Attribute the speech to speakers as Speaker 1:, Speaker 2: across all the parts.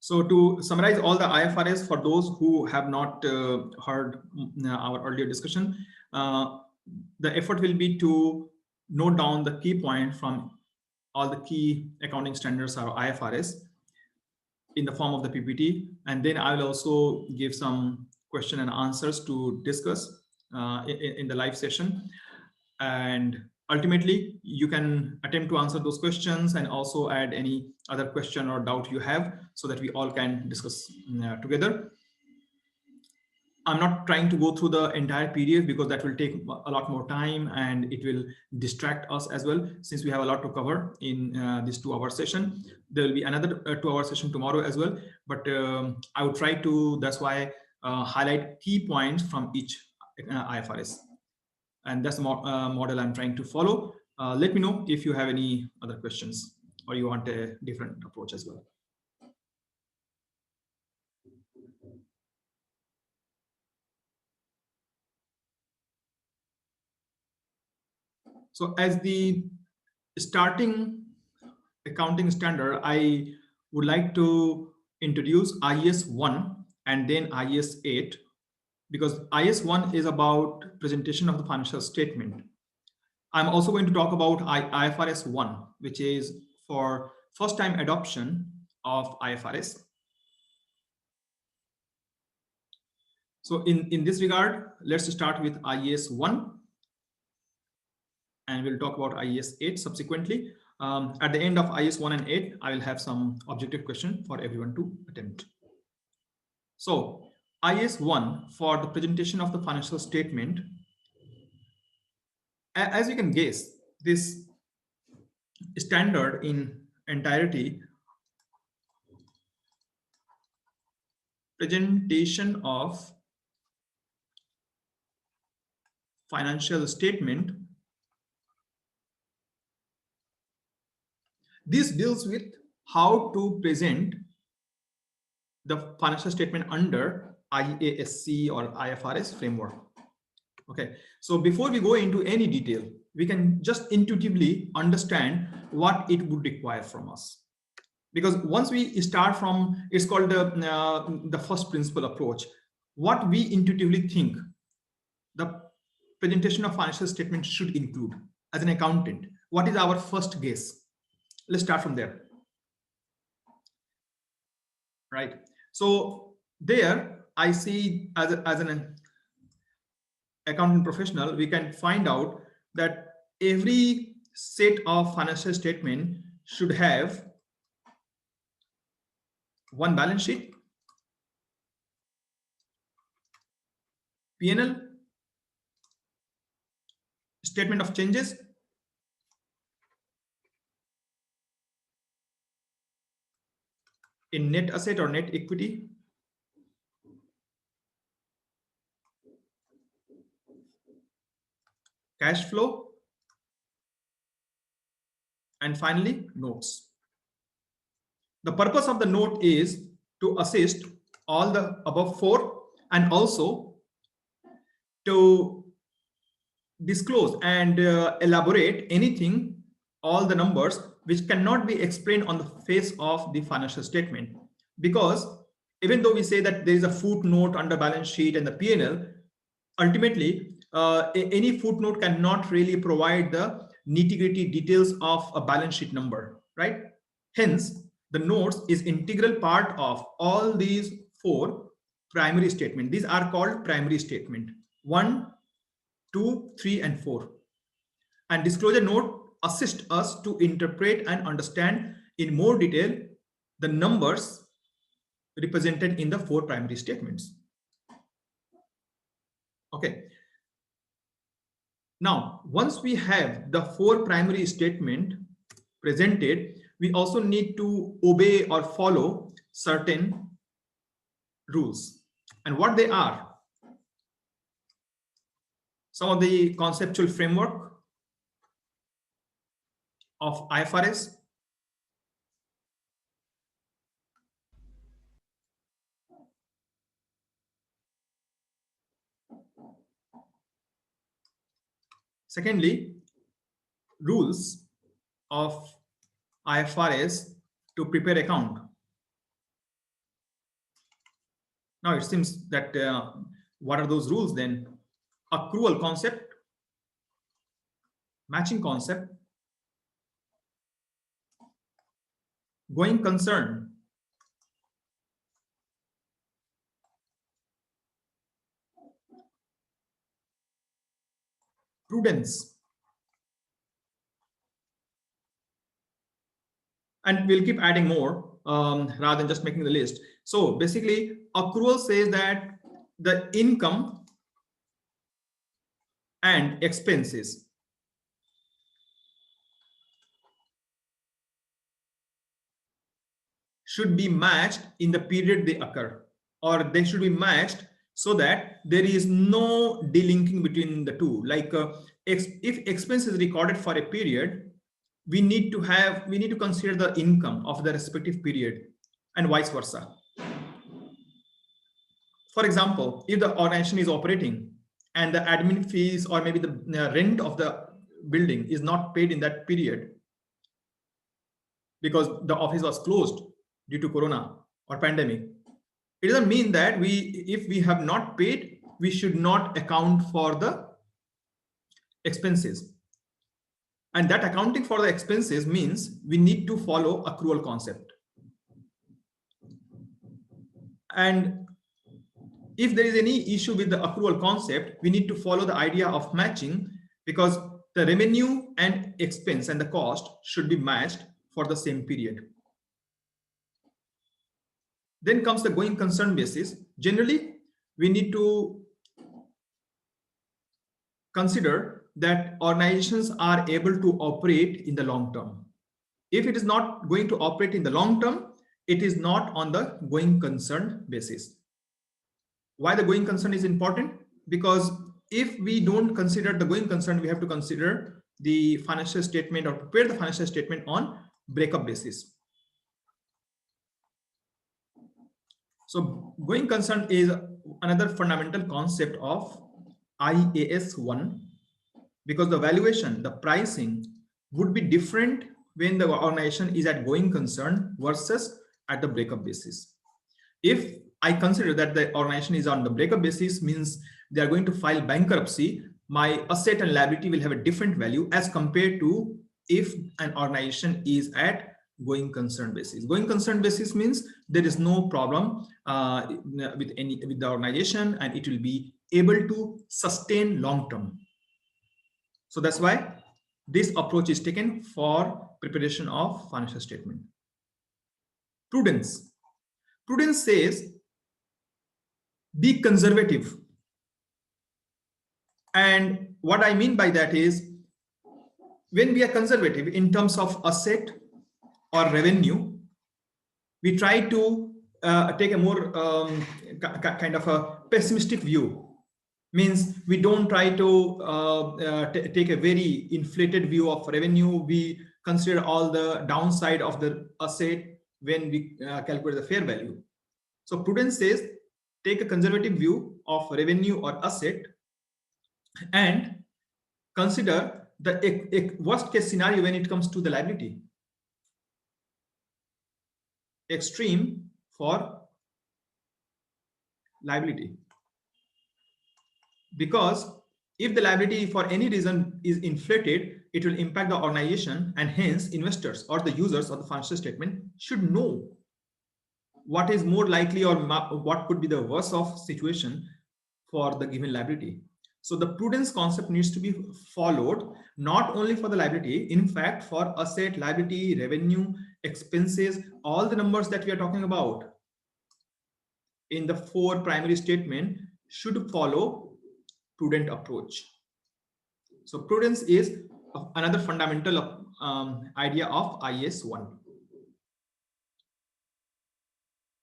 Speaker 1: So to summarize all the IFRS for those who have not heard our earlier discussion, the effort will be to note down the key point from all the key accounting standards or IFRS in the form of the PPT. And then I will also give some question and answers to discuss in the live session. And ultimately, you can attempt to answer those questions and also add any other question or doubt you have so that we all can discuss together. I'm not trying to go through the entire PDF because that will take a lot more time and it will distract us as well, since we have a lot to cover in this 2-hour session. There will be another 2-hour session tomorrow as well, but I would try to, that's why, highlight key points from each IFRS. And that's the model I'm trying to follow. Let me know if you have any other questions or you want a different approach as well. So as the starting accounting standard, I would like to introduce IAS 1 and then IAS 8, because IAS 1 is about presentation of the financial statement. I'm also going to talk about IFRS 1, which is for first time adoption of IFRS. So in this regard, let's start with IAS 1. And we'll talk about IAS 8 subsequently. At the end of IAS 1 and 8, I will have some objective question for everyone to attempt. So IAS 1 for the presentation of the financial statement. As you can guess, this standard in entirety, presentation of financial statement, this deals with how to present the financial statement under IASC or IFRS framework. Okay, so before we go into any detail, we can just intuitively understand what it would require from us. Because once we start from, it's called the first principle approach. What we intuitively think the presentation of financial statement should include as an accountant. What is our first guess? Let's start from there. Right. So there I see as an accounting professional, we can find out that every set of financial statement should have one balance sheet, P&L, statement of changes, in net asset or net equity, cash flow, and finally notes. The purpose of the note is to assist all the above 4 and also to disclose and elaborate anything, all the numbers which cannot be explained on the face of the financial statement. Because even though we say that there is a footnote under balance sheet and the P&L, ultimately any footnote cannot really provide the nitty-gritty details of a balance sheet number, right? Hence, the notes is integral part of all these 4 primary statements. These are called primary statement 1, 2, 3, and 4. And disclosure note assist us to interpret and understand in more detail the numbers represented in the 4 primary statements. Okay. Now, once we have the 4 primary statement presented, we also need to obey or follow certain rules. And what they are? Some of the conceptual framework of IFRS, secondly, rules of IFRS to prepare account. Now it seems that what are those rules then? Accrual concept, matching concept, going concern, prudence, and we'll keep adding more rather than just making the list. So basically, accrual says that the income and expenses should be matched in the period they occur, or they should be matched so that there is no delinking between the two. Like if expense is recorded for a period, we need to consider the income of the respective period, and vice versa. For example, if the organization is operating and the admin fees or maybe the rent of the building is not paid in that period because the office was closed due to corona or pandemic, it doesn't mean that if we have not paid, we should not account for the expenses. And that accounting for the expenses means we need to follow accrual concept. And if there is any issue with the accrual concept, we need to follow the idea of matching, because the revenue and expense and the cost should be matched for the same period. Then comes the going concern basis. Generally, we need to consider that organizations are able to operate in the long term. If it is not going to operate in the long term, it is not on the going concern basis. Why the going concern is important? Because if we don't consider the going concern, we have to consider the financial statement or prepare the financial statement on breakup basis. So going concern is another fundamental concept of IAS 1, because the valuation, the pricing would be different when the organization is at going concern versus at the breakup basis. If I consider that the organization is on the breakup basis, means they are going to file bankruptcy, my asset and liability will have a different value as compared to if an organization is at going concern basis. Going concern basis means there is no problem with the organization, and it will be able to sustain long term. So that's why this approach is taken for preparation of financial statement. Prudence. Prudence says be conservative. And what I mean by that is, when we are conservative in terms of asset or revenue, we try to take a more kind of a pessimistic view. Means we don't try to take a very inflated view of revenue. We consider all the downside of the asset when we calculate the fair value. So prudence says take a conservative view of revenue or asset and consider the worst case scenario when it comes to the liability. Extreme for liability. Because if the liability for any reason is inflated, it will impact the organization, and hence investors or the users of the financial statement should know what is more likely or what could be the worst of situation for the given liability. So the prudence concept needs to be followed not only for the liability, in fact for asset, liability, revenue, expenses, all the numbers that we are talking about in the 4 primary statement should follow prudent approach. So prudence is another fundamental idea of IAS 1.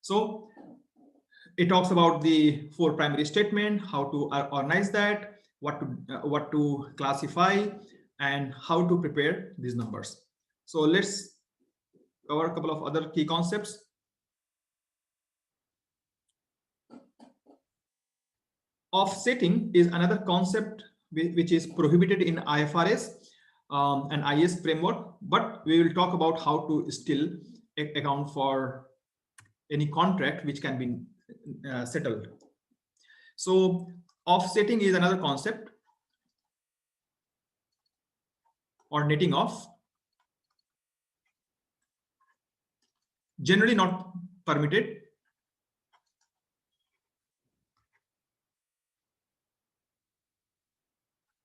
Speaker 1: So it talks about the 4 primary statement, how to organize that, what to classify, and how to prepare these numbers. So let's cover a couple of other key concepts. Offsetting is another concept which is prohibited in IFRS and IAS framework, but we will talk about how to still account for any contract which can be settled. So offsetting is another concept, or netting off. Generally not permitted.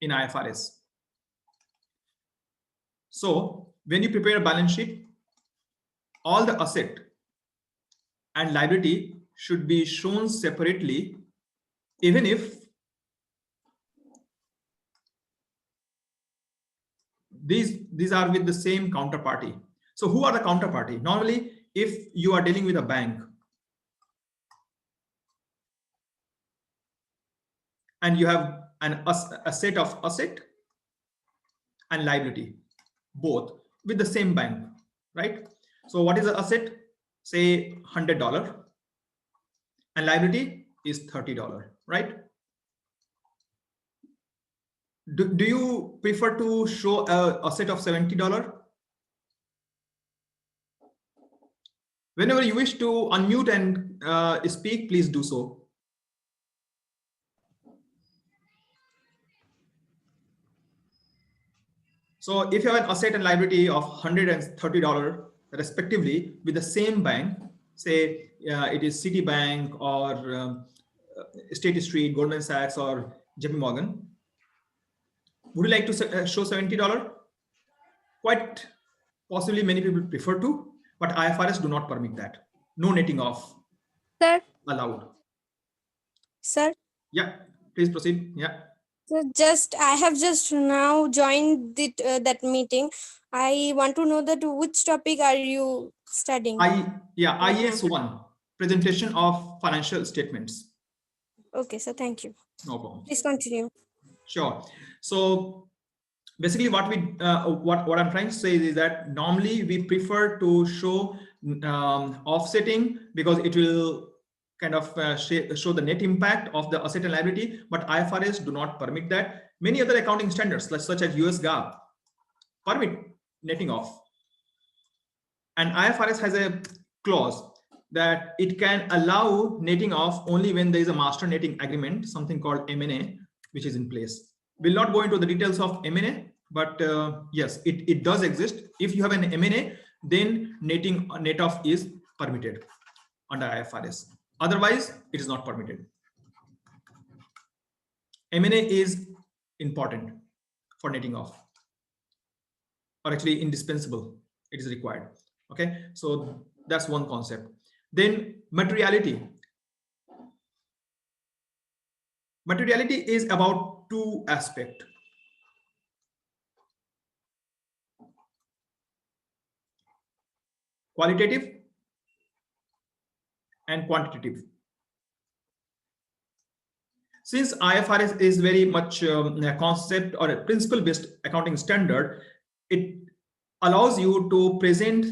Speaker 1: In IFRS. So when you prepare a balance sheet, all the asset and liability should be shown separately, even if these are with the same counterparty. So who are the counterparty? Normally, if you are dealing with a bank and you have a set of asset and liability, both with the same bank, right? So what is the asset? Say $100, and liability is $30, right? Do you prefer to show a set of $70? Whenever you wish to unmute and speak, please do so. So if you have an asset and liability of $130 respectively with the same bank, say it is Citibank or State Street, Goldman Sachs, or JP Morgan, would you like to show $70? Quite possibly many people prefer to, but IFRS do not permit that. No netting off allowed.
Speaker 2: Sir?
Speaker 1: Yeah, please proceed. Yeah.
Speaker 2: So I have just now joined that meeting. I want to know that which topic are you studying?
Speaker 1: IAS 1, presentation of financial statements.
Speaker 2: Okay, sir. Thank you.
Speaker 1: No problem.
Speaker 2: Please continue.
Speaker 1: Sure. So basically what I'm trying to say is that normally we prefer to show offsetting because it will kind of show the net impact of the asset and liability, but IFRS do not permit that. Many other accounting standards such as US GAAP permit netting off, and IFRS has a clause that it can allow netting off only when there is a master netting agreement, something called M&A, which is in place. We'll not go into the details of M&A, but yes, it does exist. If you have an M&A, then net off is permitted under IFRS. Otherwise, it is not permitted. M&A is important for netting off, or actually indispensable. It is required. Okay, so that's one concept. Then materiality. Materiality is about two aspects. Qualitative and quantitative. Since IFRS is very much a concept or a principle-based accounting standard, it allows you to present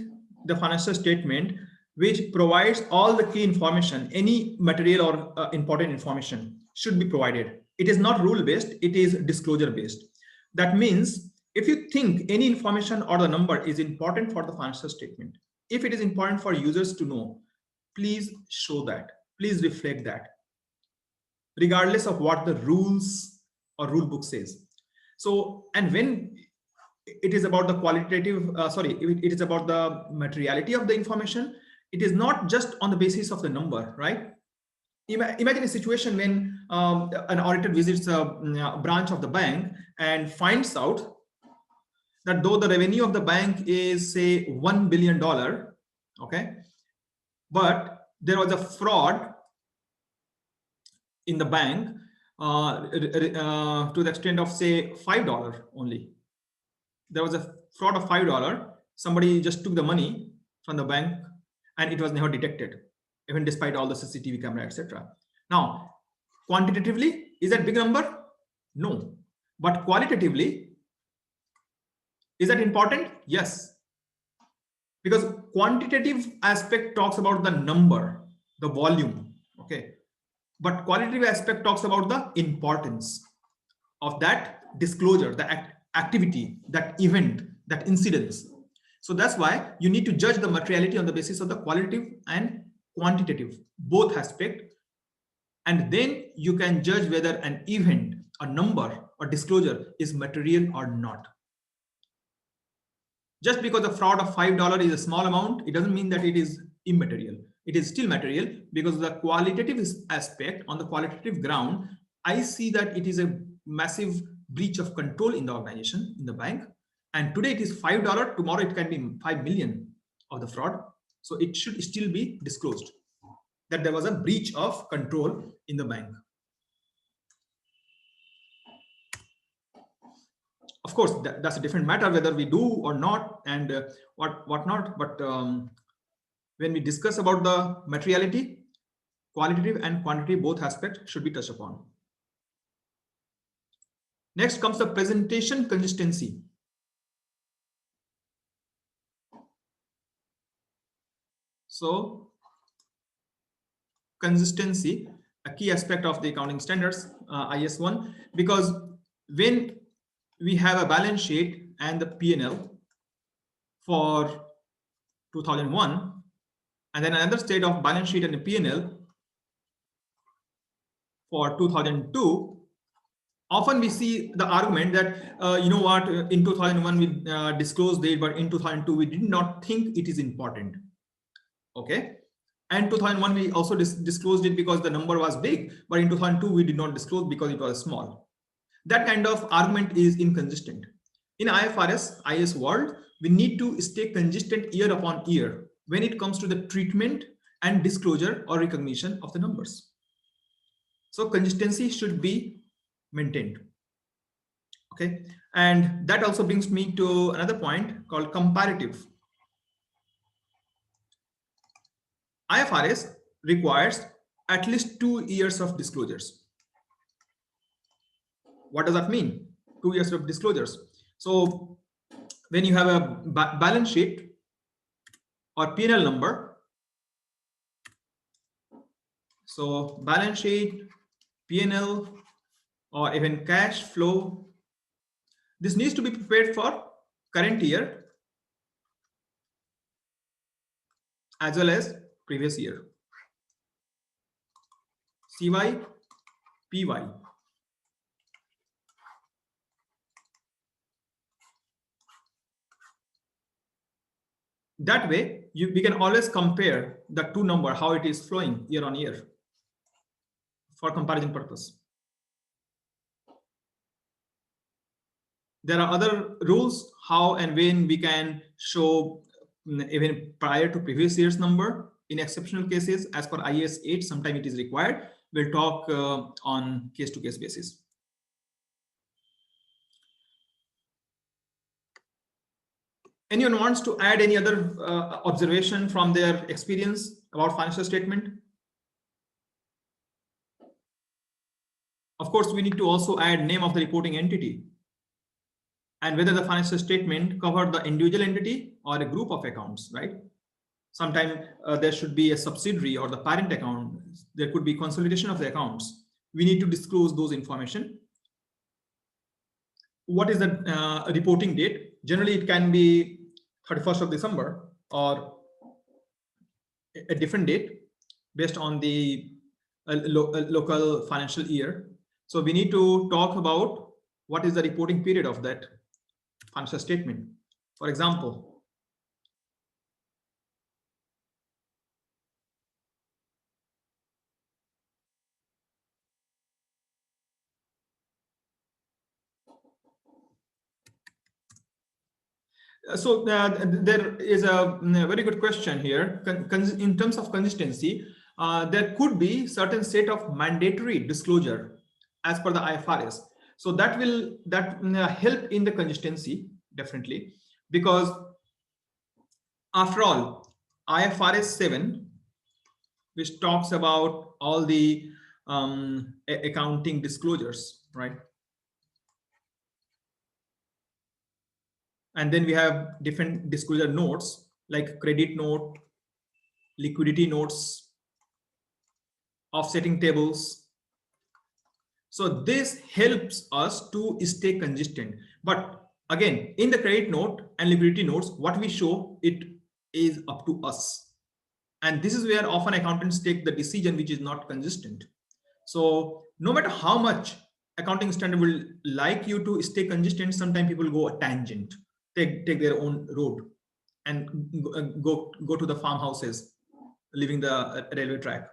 Speaker 1: the financial statement which provides all the key information. Any material or important information should be provided. It is not rule-based, it is disclosure-based. That means if you think any information or the number is important for the financial statement, if it is important for users to know, please show that, please reflect that, regardless of what the rules or rule book says. So, and when it is about the qualitative, it is about the materiality of the information, it is not just on the basis of the number, right? Imagine a situation when an auditor visits a branch of the bank and finds out that though the revenue of the bank is say $1 billion, okay, but there was a fraud in the bank to the extent of say $5 only. There was a fraud of $5. Somebody just took the money from the bank and it was never detected, even despite all the CCTV camera, etc. Now, quantitatively, is that big number? No. But qualitatively, is that important? Yes. Because quantitative aspect talks about the number, the volume, okay? But qualitative aspect talks about the importance of that disclosure, the activity, that event, that incidence. So that's why you need to judge the materiality on the basis of the qualitative and quantitative, both aspect, and then you can judge whether an event, a number, or disclosure is material or not. Just because the fraud of $5 is a small amount, it doesn't mean that it is immaterial. It is still material because the qualitative aspect, on the qualitative ground, I see that it is a massive breach of control in the organization, in the bank. And today it is $5, tomorrow it can be 5 million of the fraud. So it should still be disclosed that there was a breach of control in the bank. Of course, that's a different matter whether we do or not, and what not. But when we discuss about the materiality, qualitative and quantitative both aspects should be touched upon. Next comes the presentation consistency. So consistency, a key aspect of the accounting standards, IS1, because when we have a balance sheet and the P&L for 2001, and then another state of balance sheet and a P&L for 2002, often we see the argument that, you know what, in 2001 we disclosed it, but in 2002 we did not think it is important. Okay. And 2001 we also disclosed it because the number was big, but in 2002 we did not disclose because it was small. That kind of argument is inconsistent. In IFRS, IS world, we need to stay consistent year upon year when it comes to the treatment and disclosure or recognition of the numbers. So consistency should be maintained. Okay, and that also brings me to another point called comparative. IFRS requires at least 2 years of disclosures. What does that mean? 2 years of disclosures. So when you have a balance sheet or P&L number, so balance sheet, P&L, or even cash flow, this needs to be prepared for current year as well as previous year, CY, PY. That way, we can always compare the two number, how it is flowing year on year for comparison purpose. There are other rules how and when we can show even prior to previous year's number. In exceptional cases, as per IAS 8, sometime it is required. We'll talk on case-to-case basis. Anyone wants to add any other observation from their experience about financial statement? Of course, we need to also add name of the reporting entity and whether the financial statement covered the individual entity or a group of accounts, right? Sometimes there should be a subsidiary or the parent account. There could be consolidation of the accounts. We need to disclose those information. What is the reporting date? Generally, it can be 31st of December or a different date based on the local financial year. So we need to talk about what is the reporting period of that financial statement. For example, so there is a very good question here. In terms of consistency, there could be certain set of mandatory disclosure as per the IFRS. So that will help in the consistency, definitely, because after all, IFRS 7, which talks about all the accounting disclosures, right? And then we have different disclosure notes like credit note, liquidity notes, offsetting tables. So this helps us to stay consistent. But again, in the credit note and liquidity notes, what we show, it is up to us. And this is where often accountants take the decision which is not consistent. So no matter how much accounting standard will like you to stay consistent, sometimes people go a tangent, take their own road, and go to the farmhouses, leaving the railway track.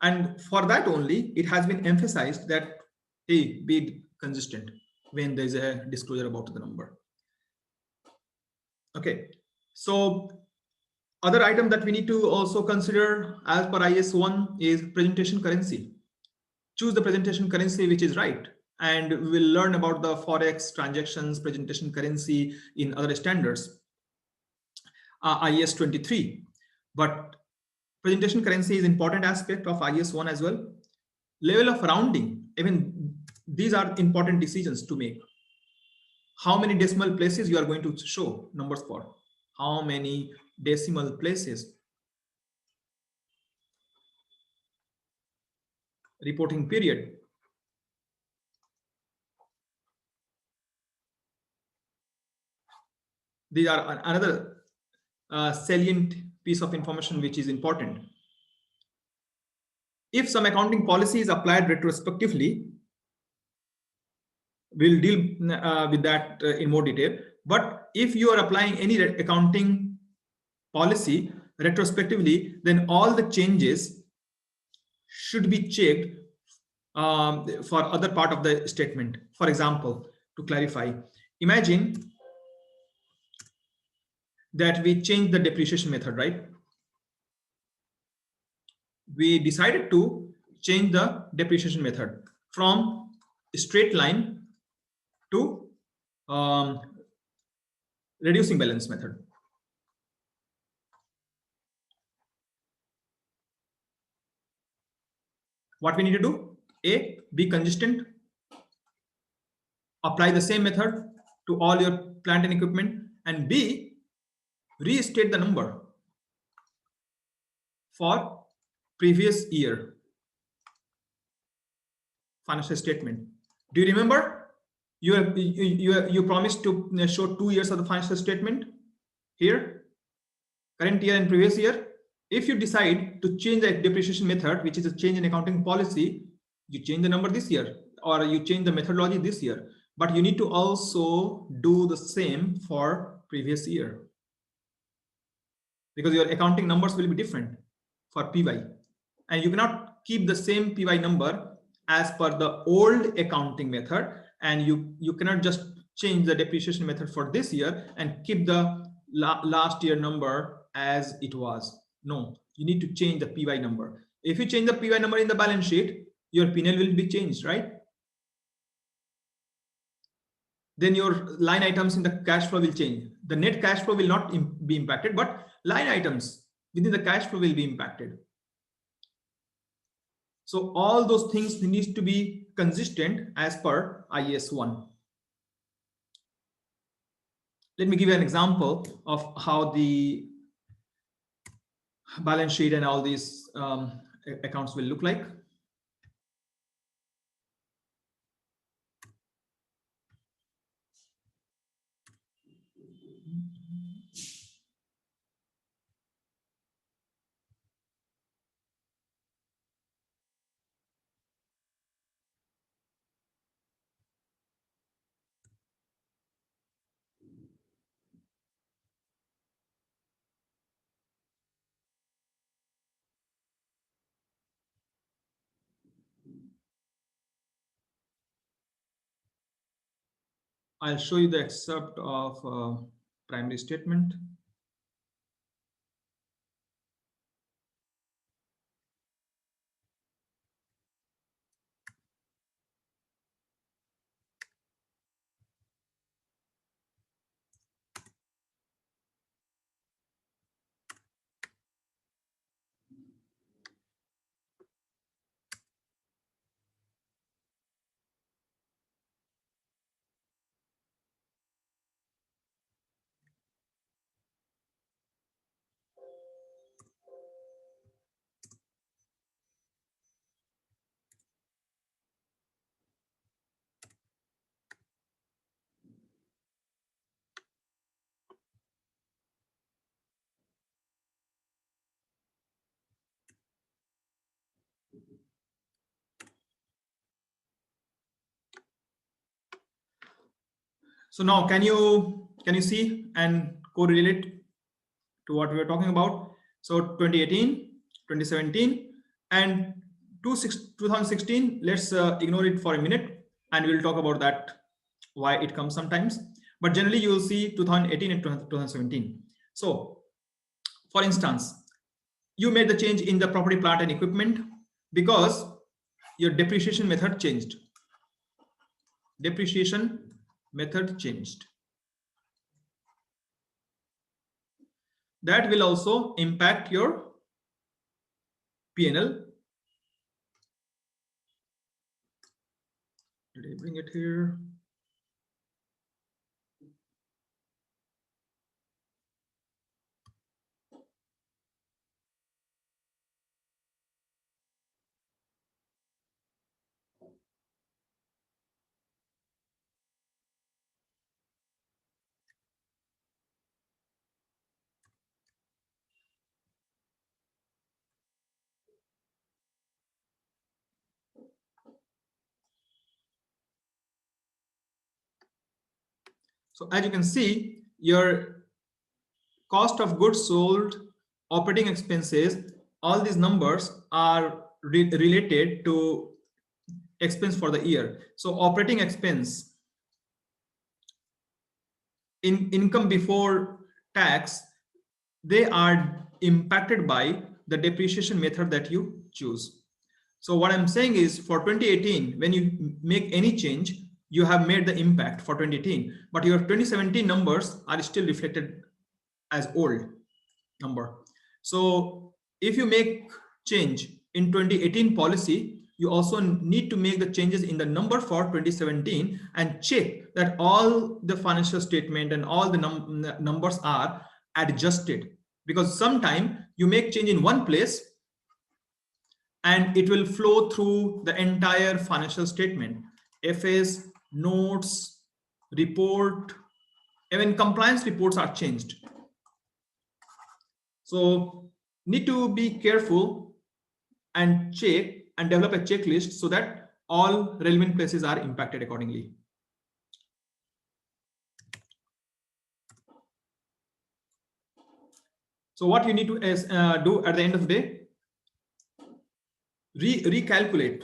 Speaker 1: And for that only, it has been emphasized that, hey, be consistent when there's a disclosure about the number. Okay, so other item that we need to also consider as per IS 1 is presentation currency. Choose the presentation currency which is right, and we'll learn about the forex transactions presentation currency in other standards, IS 23. But presentation currency is important aspect of IS 1 as well. Level of rounding, even these are important decisions to make. How many decimal places you are going to show numbers for? How many decimal places? Reporting period. These are another salient piece of information which is important. If some accounting policy is applied retrospectively, we'll deal with that in more detail. But if you are applying any accounting policy retrospectively, then all the changes should be checked for other part of the statement. For example, to clarify, imagine that we change the depreciation method, right? We decided to change the depreciation method from straight line to reducing balance method. What we need to do? A, be consistent, apply the same method to all your plant and equipment, and B, restate the number for previous year financial statement. Do you remember? You promised to show 2 years of the financial statement here, current year and previous year. If you decide to change the depreciation method, which is a change in accounting policy, you change the number this year or you change the methodology this year, but you need to also do the same for previous year, because your accounting numbers will be different for PY, and you cannot keep the same PY number as per the old accounting method, and you cannot just change the depreciation method for this year and keep the last year number as it was. No, you need to change the PY number. If you change the PY number in the balance sheet, your P&L will be changed, right? Then your line items in the cash flow will change. The net cash flow will not be impacted, but line items within the cash flow will be impacted. So all those things need to be consistent as per IS 1. Let me give you an example of how the balance sheet and all these accounts will look like. I'll show you the excerpt of primary statement. So now can you see and correlate to what we were talking about? So 2018, 2017, and 2016. Let's ignore it for a minute, and we'll talk about that, why it comes sometimes. But generally, you will see 2018 and 2017. So, for instance, you made the change in the property, plant, and equipment because your depreciation method changed. Depreciation method changed. That will also impact your P&L. Did I bring it here? So as you can see, your cost of goods sold, operating expenses, all these numbers are related to expense for the year. So operating expense, in income before tax, they are impacted by the depreciation method that you choose. So what I'm saying is, for 2018, when you make any change, you have made the impact for 2018, but your 2017 numbers are still reflected as old number. So if you make change in 2018 policy, you also need to make the changes in the number for 2017 and check that all the financial statement and all the numbers are adjusted, because sometime you make change in one place and it will flow through the entire financial statement, FS, notes, report, even compliance reports are changed. So need to be careful and check and develop a checklist so that all relevant places are impacted accordingly. So what you need to do at the end of the day, recalculate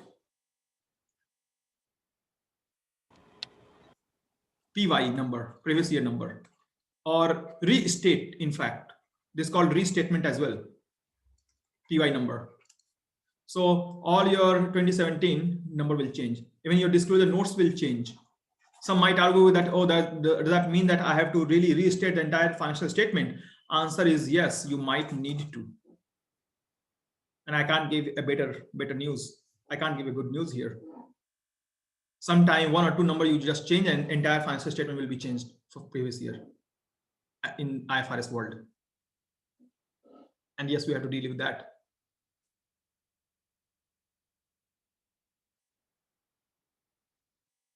Speaker 1: PY number, previous year number, or restate. In fact, this is called restatement as well, PY number. So all your 2017 number will change. Even your disclosure notes will change. Some might argue that, oh, does that mean that I have to really restate the entire financial statement? Answer is yes, you might need to. And I can't give a better news. I can't give a good news here. Sometime one or two number you just change and entire financial statement will be changed for previous year in IFRS world. And yes, we have to deal with that.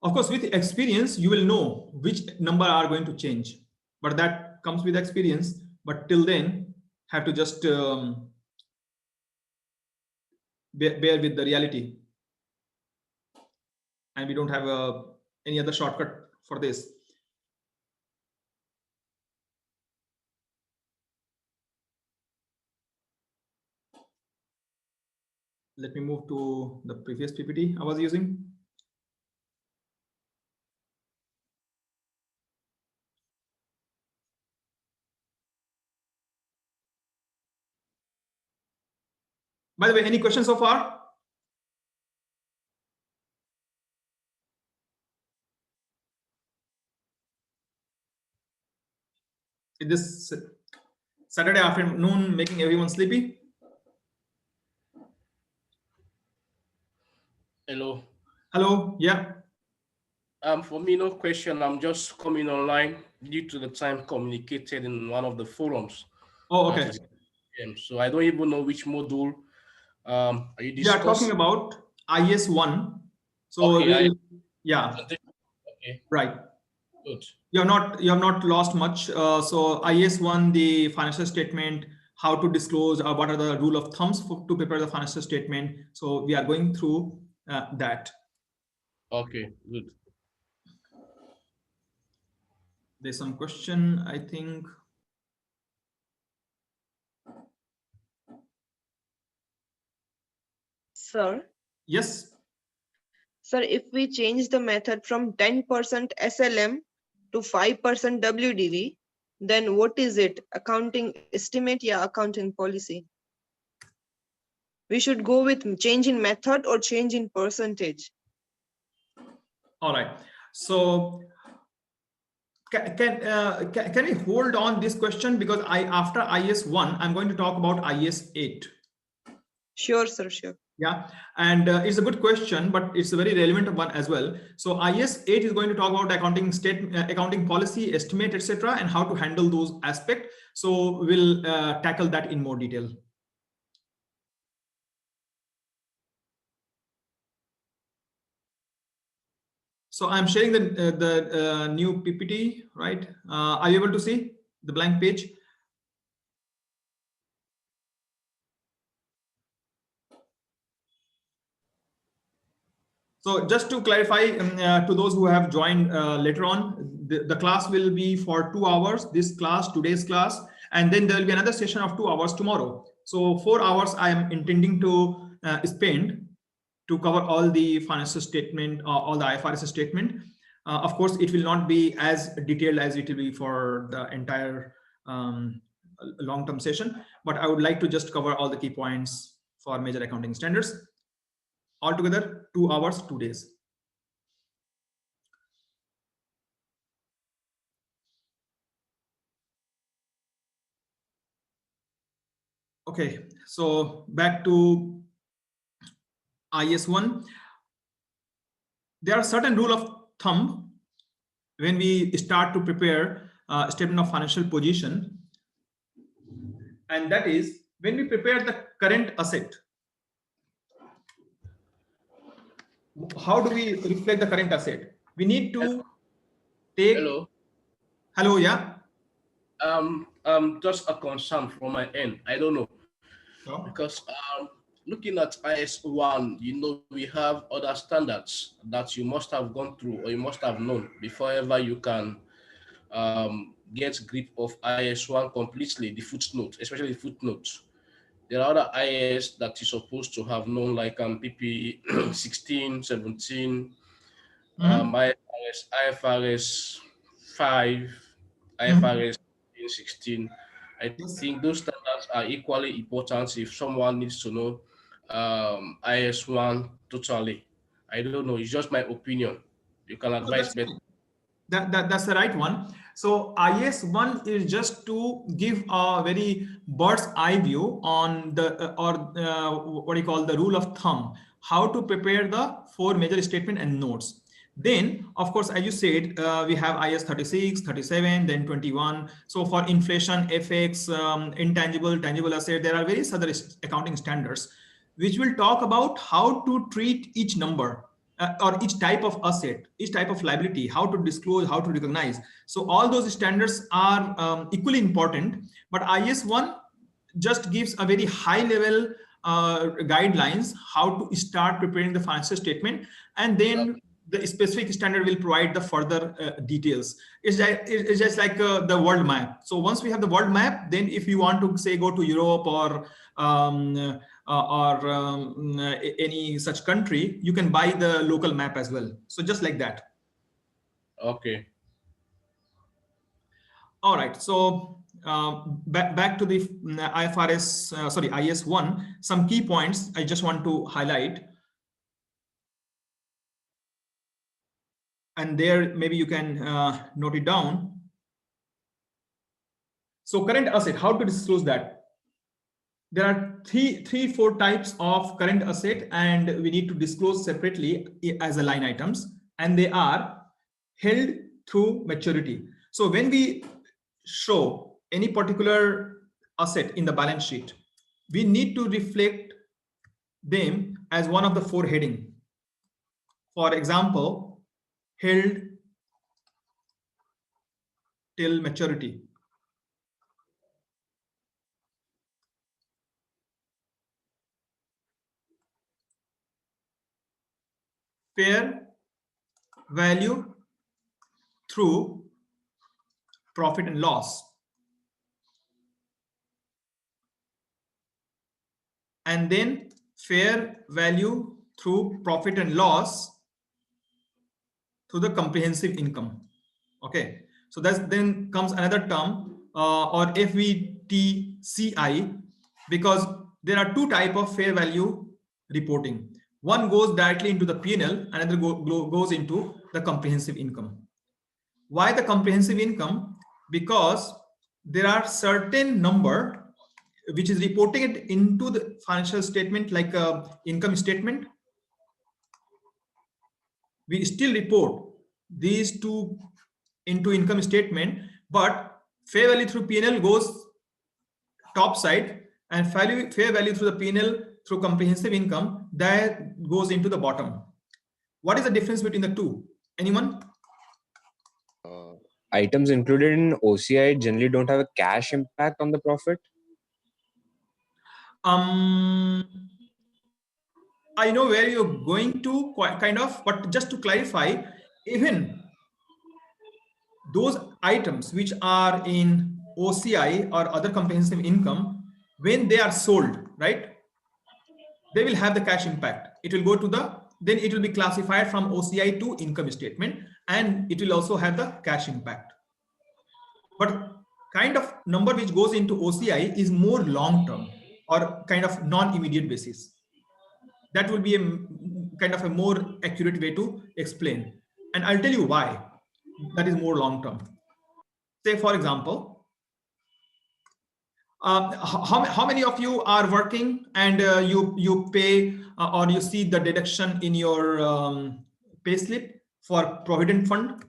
Speaker 1: Of course, with experience, you will know which number are going to change, but that comes with experience. But till then, have to just bear with the reality. And we don't have any other shortcut for this. Let me move to the previous PPT I was using. By the way, any questions so far? Is this Saturday afternoon making everyone sleepy?
Speaker 3: Hello.
Speaker 1: Hello. Yeah.
Speaker 3: For me, no question. I'm just coming online due to the time communicated in one of the forums.
Speaker 1: Oh, okay.
Speaker 3: So I don't even know which module are you discussing?
Speaker 1: We are talking about IS1. So
Speaker 3: okay,
Speaker 1: yeah.
Speaker 3: Okay.
Speaker 1: Right.
Speaker 3: Good.
Speaker 1: You have not lost much. So IS1, the financial statement, how to disclose, what are the rule of thumbs to prepare the financial statement. So we are going through that.
Speaker 3: Okay, good.
Speaker 1: There's some question, I think.
Speaker 4: Sir,
Speaker 1: Yes.
Speaker 4: sir, if we change the method from 10% SLM to 5% WDV, then what is it? Accounting estimate, yeah, accounting policy. We should go with change in method or change in percentage.
Speaker 1: All right. So can we hold on this question, because after IS 1 I'm going to talk about IS 8.
Speaker 4: Sure, sir, sure.
Speaker 1: Yeah, and it's a good question, but it's a very relevant one as well. So IS 8 is going to talk about accounting policy, estimate, etc., and how to handle those aspects. So we'll tackle that in more detail. So I'm sharing the new PPT, right? Are you able to see the blank page? So just to clarify to those who have joined later on, the class will be for 2 hours, today's class, and then there will be another session of 2 hours tomorrow. So 4 hours I am intending to spend to cover all the financial statement, all the IFRS statement. Of course, it will not be as detailed as it will be for the entire long-term session, but I would like to just cover all the key points for major accounting standards. Altogether, 2 hours, 2 days. Okay, so back to IS 1. There are certain rule of thumb when we start to prepare a statement of financial position, and that is when we prepare the current asset. How do we reflect the current asset? We need to take. Hello, yeah.
Speaker 3: Just a concern from my end. I don't know.
Speaker 1: Sure.
Speaker 3: Because looking at IS 1, we have other standards that you must have gone through or you must have known before ever you can get grip of IS 1 completely, the footnote, especially the footnotes. There are other IS that you're supposed to have known, like PP 16, 17, IFRS 5, IFRS 16. I think those standards are equally important if someone needs to know IS 1 totally. I don't know. It's just my opinion. You can advise better.
Speaker 1: That's the right one. So IS 1 is just to give a very bird's eye view on the what do you call the rule of thumb, how to prepare the 4 major statement and notes. Then, of course, as you said, we have IS 36, 37, then 21. So for inflation, FX, intangible, tangible asset, there are various other accounting standards which will talk about how to treat each number or each type of asset, each type of liability, how to disclose, how to recognize. So all those standards are equally important, but IS 1 just gives a very high level guidelines how to start preparing the financial statement, and then the specific standard will provide the further details. It's just like the world map. So once we have the world map, then if you want to say go to Europe or any such country, you can buy the local map as well. So just like that.
Speaker 3: Okay.
Speaker 1: All right. So back to the IFRS, sorry, IS 1, some key points I just want to highlight. And there, maybe you can note it down. So current asset, how to disclose that? There are three, 4 types of current asset, and we need to disclose separately as a line items, and they are held through maturity. So when we show any particular asset in the balance sheet, we need to reflect them as one of the 4 heading. For example, held till maturity. Fair value through profit and loss, and then fair value through profit and loss through the comprehensive income. Okay, so that's then comes another term or FVTCI, because there are two types of fair value reporting. One goes directly into the P&L, another goes into the comprehensive income. Why the comprehensive income? Because there are certain number which is reported into the financial statement, like income statement. We still report these two into income statement, but fair value through P&L goes top side, and fair value through the P&L through comprehensive income that goes into the bottom. What is the difference between the two? Anyone?
Speaker 5: Items included in OCI generally don't have a cash impact on the profit.
Speaker 1: I know where you're going to, kind of, but just to clarify, even those items which are in OCI or other comprehensive income, when they are sold, right, they will have the cash impact. It will go to the, then it will be classified from OCI to income statement, and it will also have the cash impact. But kind of number which goes into OCI is more long term or kind of non-immediate basis. That will be a kind of a more accurate way to explain, and I'll tell you why that is more long term. Say for example, how many of you are working and you pay or you see the deduction in your pay slip for provident fund?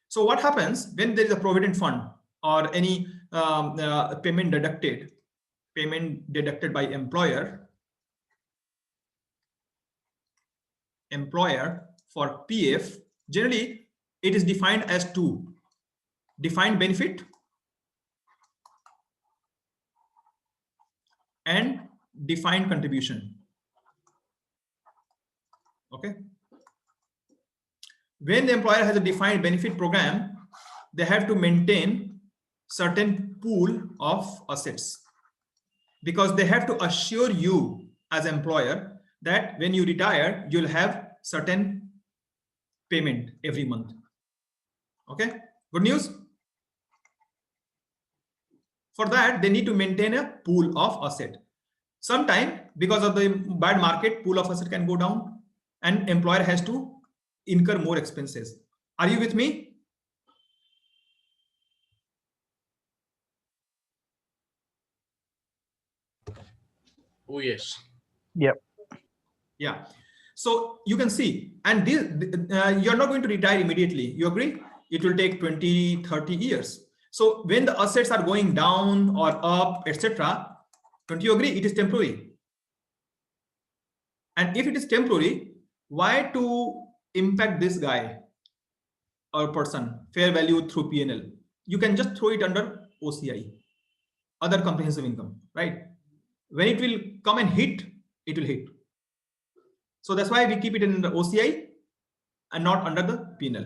Speaker 1: So what happens when there is a provident fund or any payment deducted by employer for PF? Generally it is defined as two: defined benefit and defined contribution. Okay, when the employer has a defined benefit program, they have to maintain certain pool of assets, because they have to assure you as employer that when you retire, you'll have certain payment every month. Okay, good news. For that, they need to maintain a pool of asset. Sometime, because of the bad market, pool of asset can go down and employer has to incur more expenses. Are you with me?
Speaker 3: Oh, yes.
Speaker 6: Yep.
Speaker 1: Yeah. So you can see, and this, you're not going to retire immediately. You agree? It will take 20, 30 years. So when the assets are going down or up, etc., don't you agree? It is temporary. And if it is temporary, why to impact this guy or person, fair value through P&L? You can just throw it under OCI, other comprehensive income, right? When it will come and hit, it will hit. So that's why we keep it in the OCI and not under the P&L.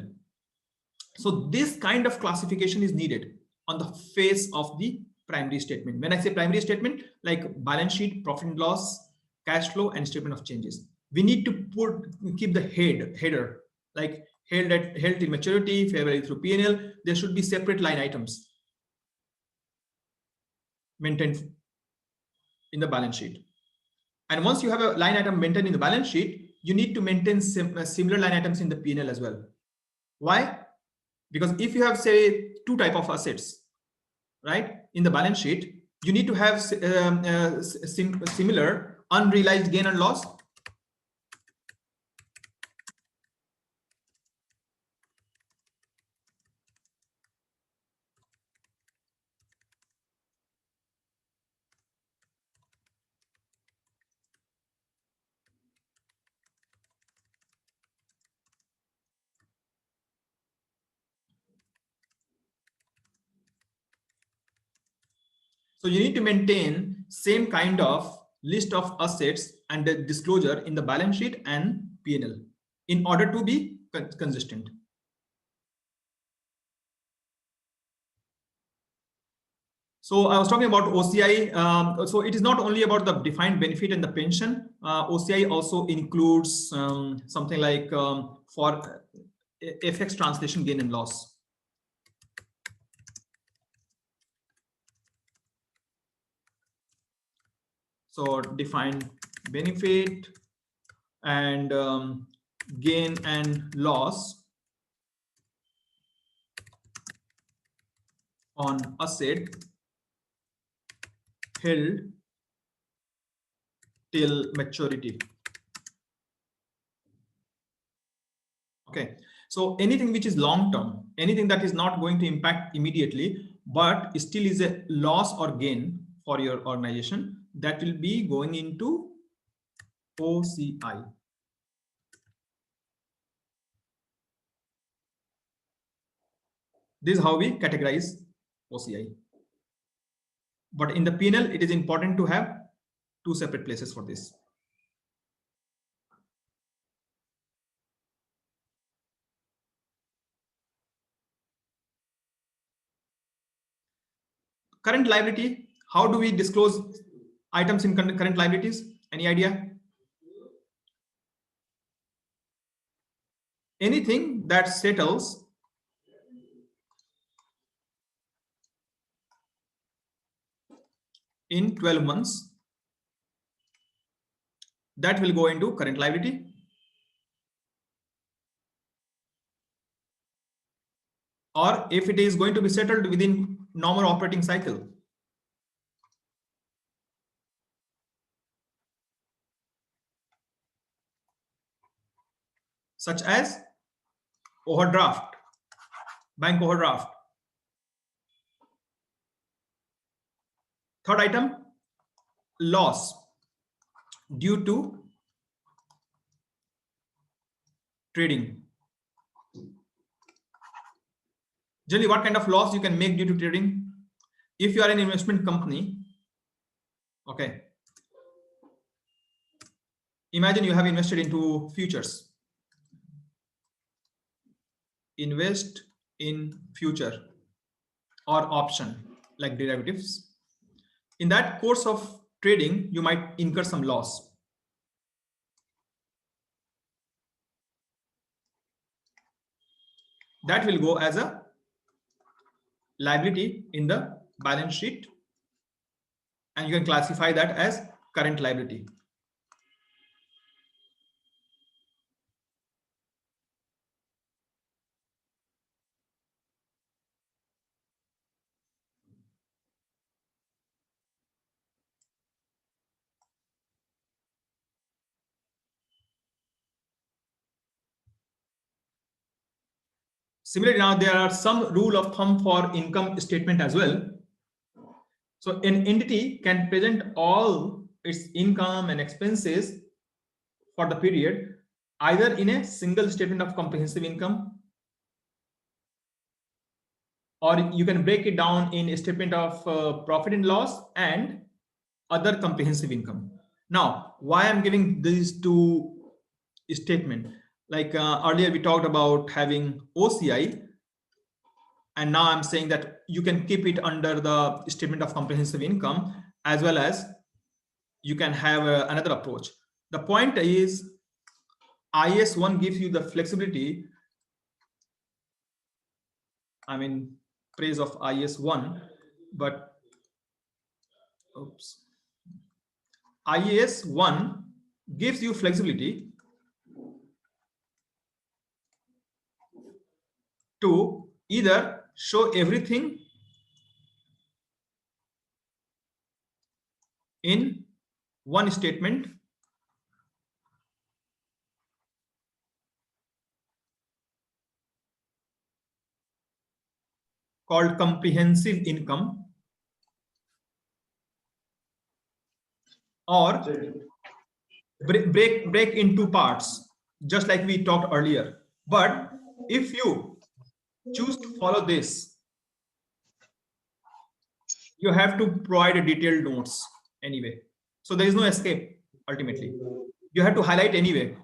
Speaker 1: So this kind of classification is needed on the face of the primary statement. When I say primary statement, like balance sheet, profit and loss, cash flow, and statement of changes, we need to keep the header, like held till maturity, fair value through P&L. There should be separate line items maintained in the balance sheet. And once you have a line item maintained in the balance sheet, you need to maintain similar line items in the P&L as well. Why? Because if you have, say, two type of assets, right, in the balance sheet, you need to have similar unrealized gain and loss. So you need to maintain same kind of list of assets and the disclosure in the balance sheet and P&L in order to be consistent. So I was talking about OCI. So it is not only about the defined benefit and the pension. OCI also includes something like for FX translation gain and loss. So defined benefit and gain and loss on asset held till maturity. Okay, so anything which is long term, anything that is not going to impact immediately, but still is a loss or gain for your organization, that will be going into OCI. This is how we categorize OCI. But in the P&L, it is important to have two separate places for this. Current liability, how do we disclose items in current liabilities? Any idea? Anything that settles in 12 months, that will go into current liability. Or if it is going to be settled within normal operating cycle. Such as overdraft, bank overdraft. Third item, loss due to trading. Generally, what kind of loss you can make due to trading? If you are an investment company, okay, imagine you have invested into futures. Invest in future or option like derivatives. In that course of trading, you might incur some loss. That will go as a liability in the balance sheet, and you can classify that as current liability. Similarly, now there are some rule of thumb for income statement as well. So an entity can present all its income and expenses for the period either in a single statement of comprehensive income, or you can break it down in a statement of profit and loss and other comprehensive income. Now, why I'm giving these two statements? Like earlier we talked about having OCI, and now I'm saying that you can keep it under the statement of comprehensive income, as well as you can have another approach. The point is IAS 1 gives you the flexibility. I mean, praise of IAS 1, but oops. IAS 1 gives you flexibility to either show everything in one statement called comprehensive income, or break into parts, just like we talked earlier. But if you choose to follow this, you have to provide a detailed notes anyway. So there is no escape ultimately. You have to highlight anyway.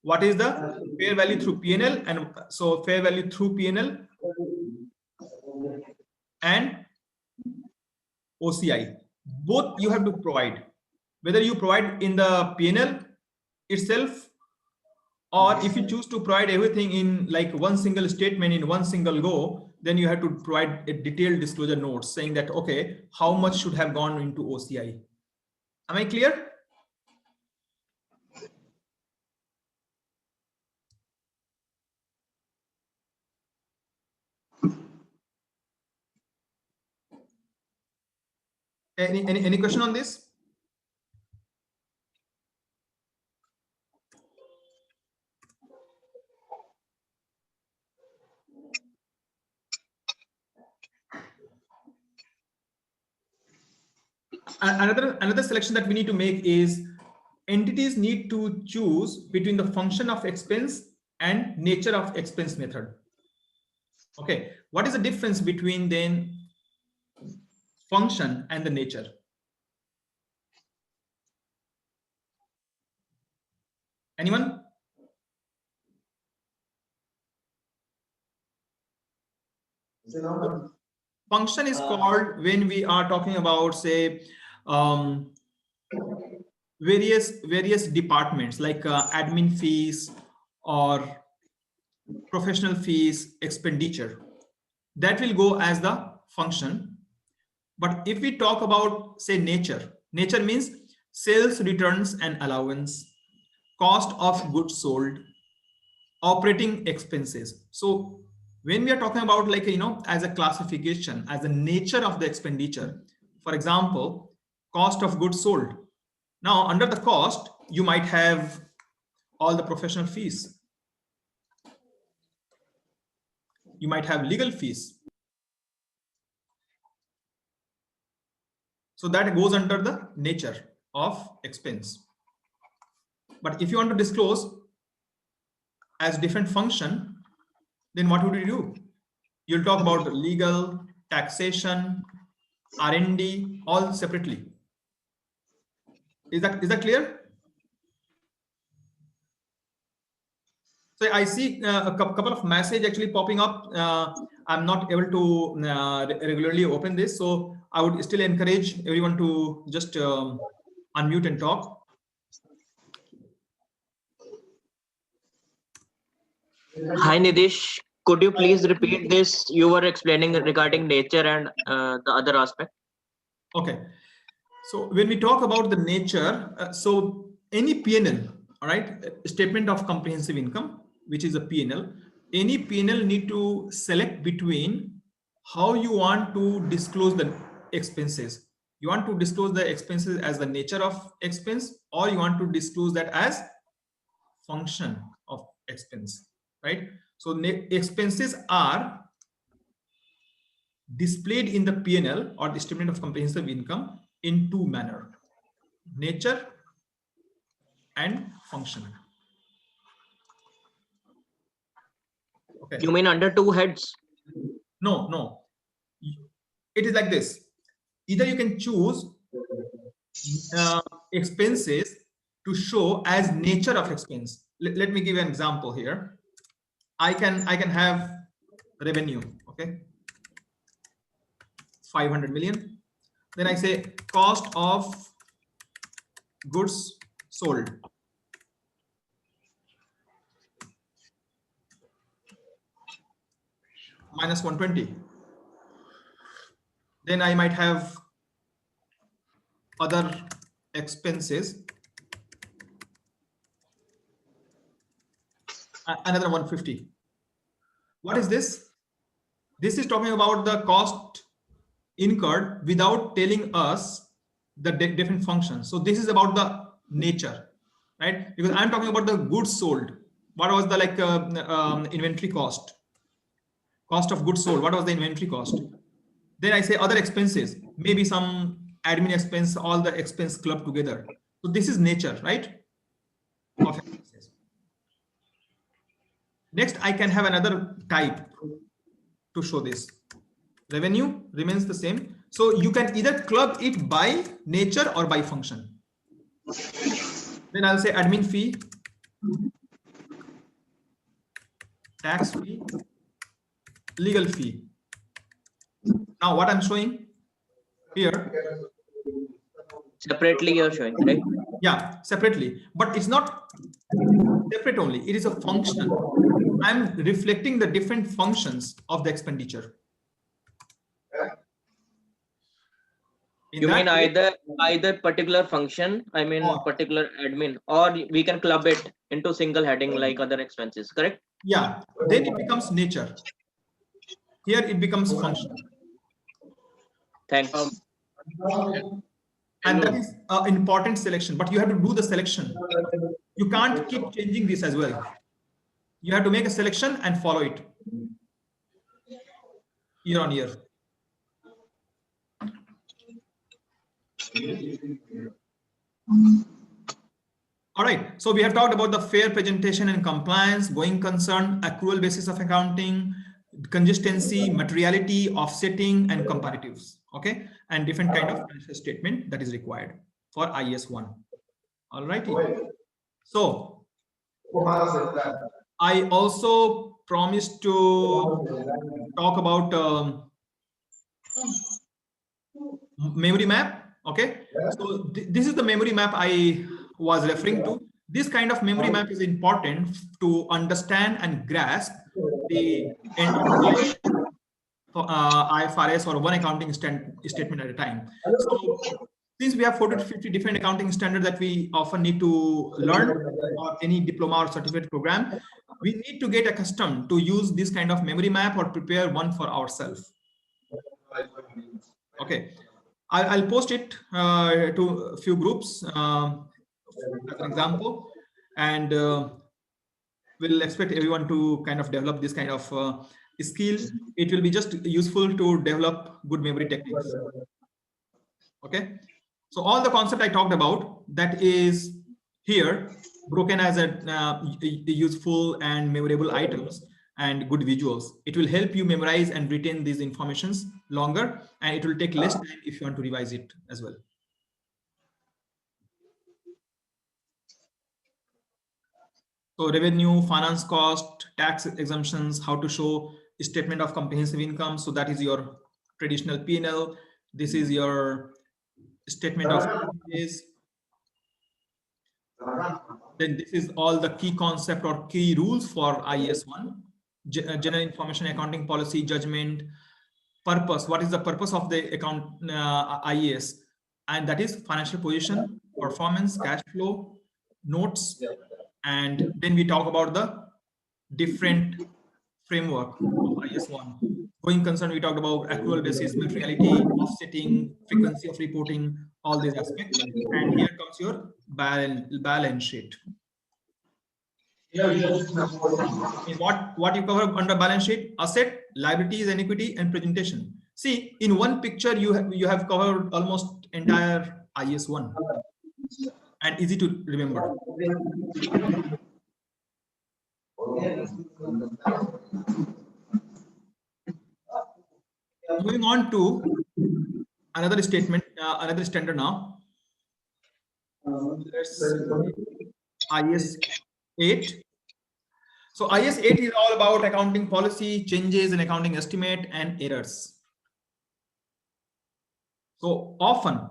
Speaker 1: What is the fair value through P&L? And so fair value through P&L and OCI, both you have to provide, whether you provide in the P&L itself, or if you choose to provide everything in like one single statement in one single go, then you have to provide a detailed disclosure notes saying that, okay, how much should have gone into OCI. Am I clear? Any question on this? Another selection that we need to make is entities need to choose between the function of expense and nature of expense method. Okay, what is the difference between then function and the nature? Anyone? Function is called when we are talking about, say, various departments like admin fees or professional fees expenditure, that will go as the function. But if we talk about, say, nature means sales returns and allowance, cost of goods sold, operating expenses. So when we are talking about, like, as a classification, as the nature of the expenditure, for example, cost of goods sold. Now under the cost, you might have all the professional fees. You might have legal fees. So that goes under the nature of expense. But if you want to disclose as different function, then what would you do? You'll talk about legal, taxation, R&D, all separately. Is that clear? So I see a couple of messages actually popping up. I'm not able to regularly open this, so I would still encourage everyone to just unmute and talk.
Speaker 6: Hi Nidhish, could you please repeat this? You were explaining regarding nature and the other aspect.
Speaker 1: Okay, so when we talk about the nature, so any P&L, all right, statement of comprehensive income, which is a P&L, any P&L need to select between how you want to disclose the expenses. You want to disclose the expenses as the nature of expense, or you want to disclose that as function of expense, right? So expenses are displayed in the P&L or the statement of comprehensive income in two manners: nature and function. Okay.
Speaker 6: You mean under two heads?
Speaker 1: No. It is like this. Either you can choose expenses to show as nature of expense. Let me give you an example here. I can have revenue, okay, 500 million. Then I say cost of goods sold, minus 120. Then I might have other expenses, another 150. What is this? This is talking about the cost incurred without telling us the different functions. So this is about the nature, right? Because I'm talking about the goods sold. What was the inventory cost of goods sold? What was the inventory cost? Then I say other expenses, maybe some admin expense, all the expense clubbed together. So this is nature, right, of expenses. Next, I can have another type to show this. Revenue remains the same. So you can either club it by nature or by function. Then I'll say admin fee, tax fee, legal fee. Now what I'm showing here,
Speaker 6: Separately you're showing, right?
Speaker 1: yeah, separately, but it's not separate only, it is a function. I'm reflecting the different functions of the expenditure. In
Speaker 6: You
Speaker 1: that
Speaker 6: mean
Speaker 1: way,
Speaker 6: either particular function, I mean
Speaker 1: or-
Speaker 6: particular admin, or we can club it into single heading like other expenses, correct?
Speaker 1: yeah, then it becomes nature. Here it becomes function.
Speaker 6: Thanks.
Speaker 1: And that
Speaker 3: Hello.
Speaker 1: is an important selection, but you have to do the selection. You can't keep changing this as well. You have to make a selection and follow it year on year. All right, so we have talked about the fair presentation and compliance, going concern, accrual basis of accounting, consistency, materiality, offsetting, and comparatives. Okay, and different kind of financial statement that is required for IS1. All righty. So I also promised to talk about memory map. Okay, so this is the memory map I was referring to. This kind of memory map is important to understand and grasp the end of life IFRS or one accounting statement at a time. So since we have 40 to 50 different accounting standards that we often need to learn or any diploma or certificate program, we need to get accustomed to use this kind of memory map or prepare one for ourselves. Okay, I'll post it to a few groups as an example, and we'll expect everyone to kind of develop this kind of skill. It will be just useful to develop good memory techniques. Okay, so all the concept I talked about, that is here broken as a useful and memorable items and good visuals. It will help you memorize and retain these informations longer, and it will take less time if you want to revise it as well. So revenue, finance cost, tax exemptions, how to show statement of comprehensive income. So that is your traditional P&L. This is your statement of expenses. Then this is all the key concept or key rules for IS1. General information accounting policy, judgment, purpose. What is the purpose of the account IAS? And that is financial position, performance, cash flow, notes. And then we talk about the different framework of IS1. Going concern, we talked about accrual basis, materiality, offsetting, frequency of reporting, all these aspects. And here comes your balance sheet. What you cover under balance sheet: asset, liabilities, and equity, and presentation. See, in one picture you have covered almost entire IS1, and easy to remember. Moving on to another statement, another standard now. IS 8. So IS 8 is all about accounting policy, changes in accounting estimate, and errors. So often,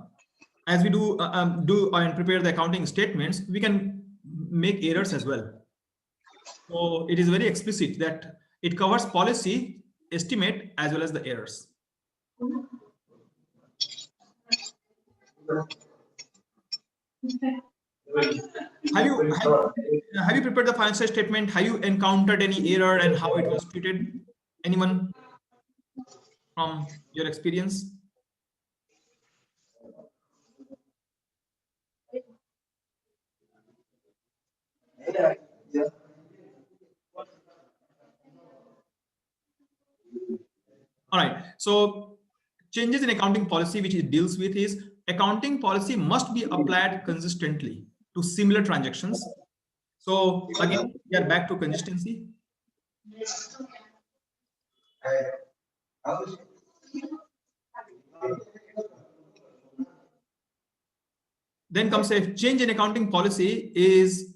Speaker 1: as we do and prepare the accounting statements, we can make errors as well. So it is very explicit that it covers policy, estimate, as well as the errors. Have you prepared the financial statement? Have you encountered any error and how it was treated? Anyone from your experience? All right. So changes in accounting policy, which it deals with, is accounting policy must be applied consistently to similar transactions. So again, we are back to consistency. Then comes a change in accounting policy is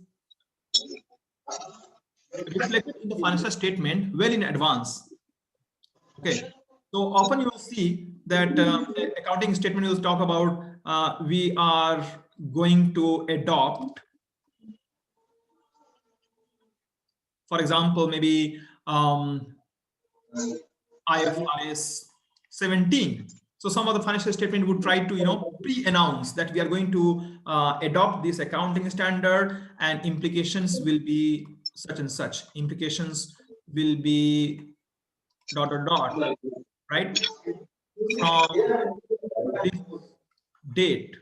Speaker 1: reflected in the financial statement well in advance. Okay, so often you will see that accounting statement will talk about we are going to adopt, for example, maybe IFRS 17. So some of the financial statement would try to pre-announce that we are going to adopt this accounting standard, and implications will be such and such. Implications will be ... right, from this date.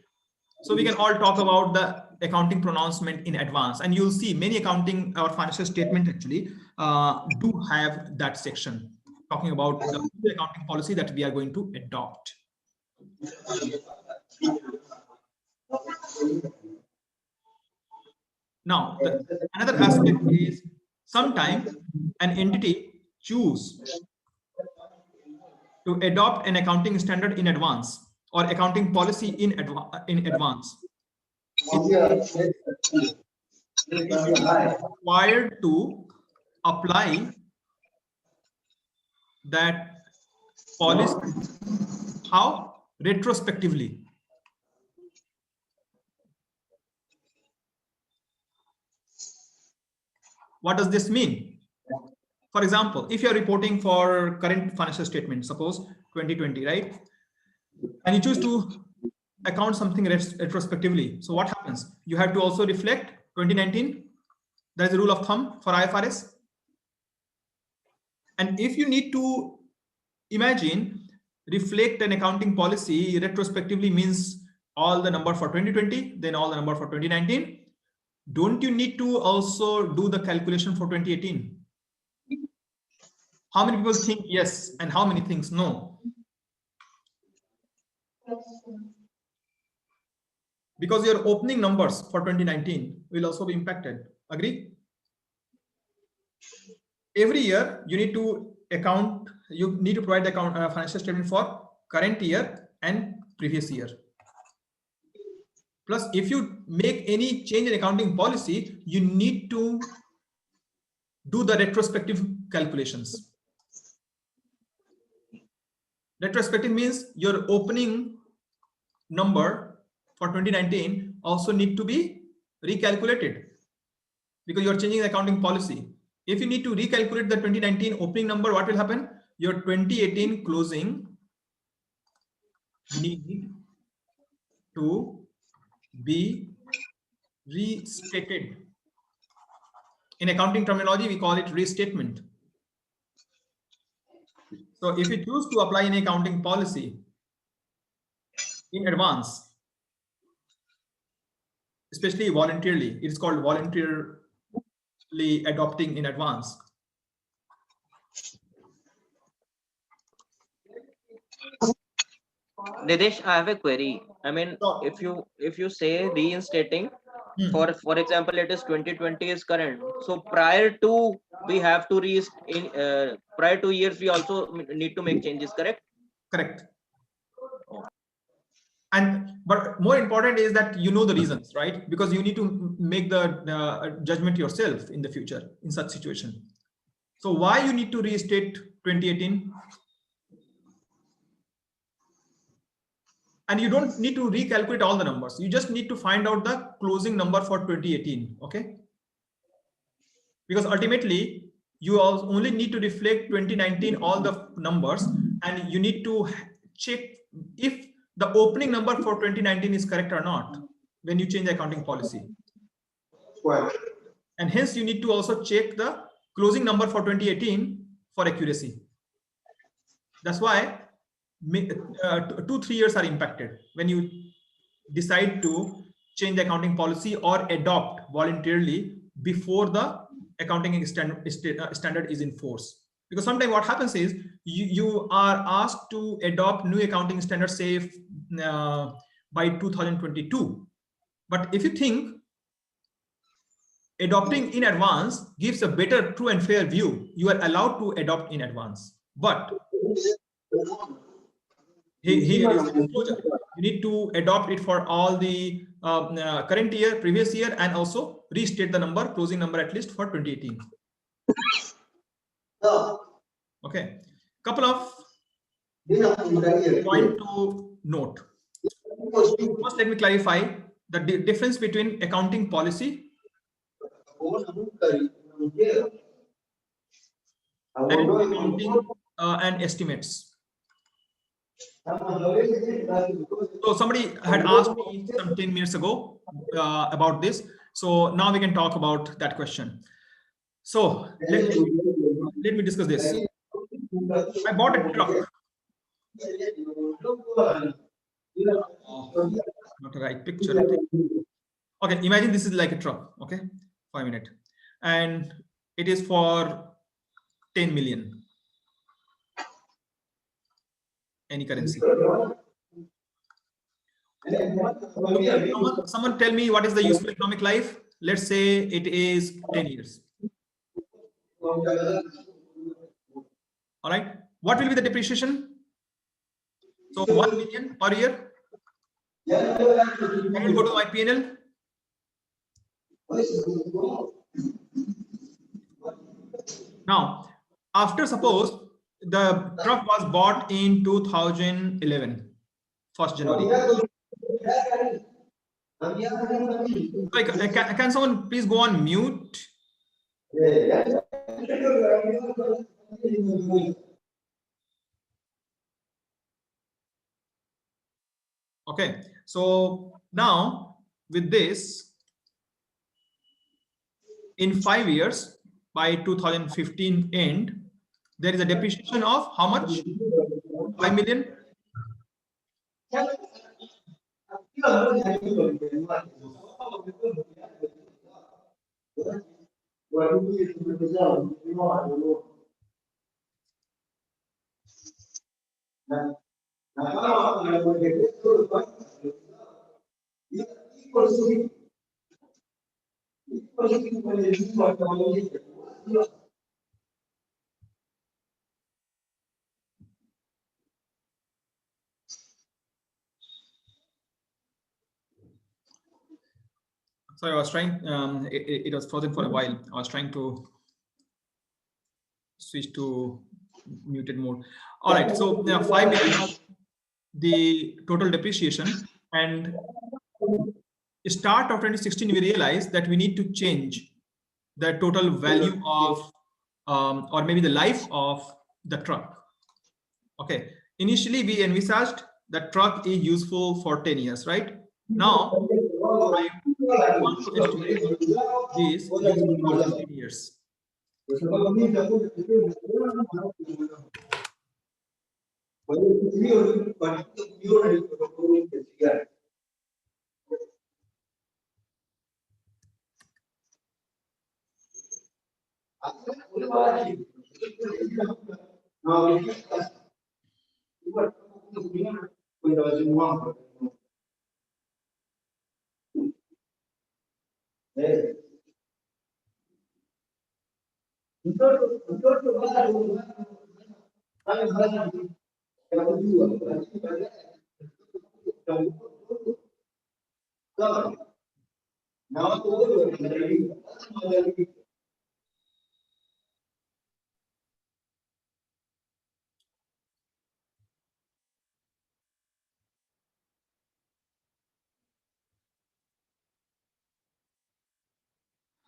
Speaker 1: So we can all talk about the accounting pronouncement in advance, and you'll see many accounting or financial statement actually do have that section talking about the accounting policy that we are going to adopt. Now, another aspect is sometimes an entity choose to adopt an accounting standard in advance or accounting policy in advance. It is required to apply that policy. How? Retrospectively. What does this mean? For example, if you're reporting for current financial statement, suppose 2020, right? And you choose to account something retrospectively. So what happens? You have to also reflect 2019. That is the rule of thumb for IFRS. And if you need to imagine, reflect an accounting policy retrospectively means all the number for 2020, then all the number for 2019. Don't you need to also do the calculation for 2018? How many people think yes, and how many think no? Because your opening numbers for 2019 will also be impacted. Agree? Every year you need to account, you need to provide the financial statement for current year and previous year. Plus, if you make any change in accounting policy, you need to do the retrospective calculations. Retrospective means your opening number for 2019 also need to be recalculated because you're changing the accounting policy. If you need to recalculate the 2019 opening number, what will happen? Your 2018 closing need to be restated. In accounting terminology, we call it restatement. So if you choose to apply an accounting policy in advance, especially voluntarily, it is called voluntarily adopting in advance.
Speaker 6: Nidhish, I have a query. I mean, if you say reinstating, for example, it is 2020 is current. So prior to we have to prior 2 years we also need to make changes, correct?
Speaker 1: Correct. But more important is that you know the reasons, right? Because you need to make the judgment yourself in the future in such situation. So why you need to restate 2018? And you don't need to recalculate all the numbers. You just need to find out the closing number for 2018. Okay. Because ultimately you only need to reflect 2019, all the numbers, and you need to check if the opening number for 2019 is correct or not when you change the accounting policy. And hence you need to also check the closing number for 2018 for accuracy. That's why 2-3 years are impacted when you decide to change the accounting policy or adopt voluntarily before the accounting standard is in force. Because sometimes what happens is you are asked to adopt new accounting standards, say by 2022. But if you think adopting in advance gives a better, true and fair view, you are allowed to adopt in advance. But here is the disclosure. You need to adopt it for all the current year, previous year, and also restate the number, closing number at least for 2018. Okay, couple of point to note. First, let me clarify the difference between accounting policy and accounting and estimates. So somebody had asked me some 10 minutes ago about this. So now we can talk about that question. So let me discuss this. I bought a truck. Not the right picture. I think. Okay, imagine this is like a truck. Okay, 5 minutes, and it is for 10 million. Any currency. Someone tell me what is the useful economic life. Let's say it is 10 years. All right. What will be the depreciation? So 1 million per year. I will go to my P&L. Now, after suppose the truck was bought in 2011, 1st January. Like, can someone please go on mute? Okay, so now with this, in 5 years, by 2015 end, there is a depreciation of how much? 5 million. Sorry, I was trying, it was frozen for a while. I was trying to switch to muted mode. All right, so 5 million of the total depreciation, and start of 2016, we realized that we need to change the total value of, or maybe the life of the truck. Okay, initially we envisaged that truck is useful for 10 years, right? Now, I want to estimate this useful for 15 years.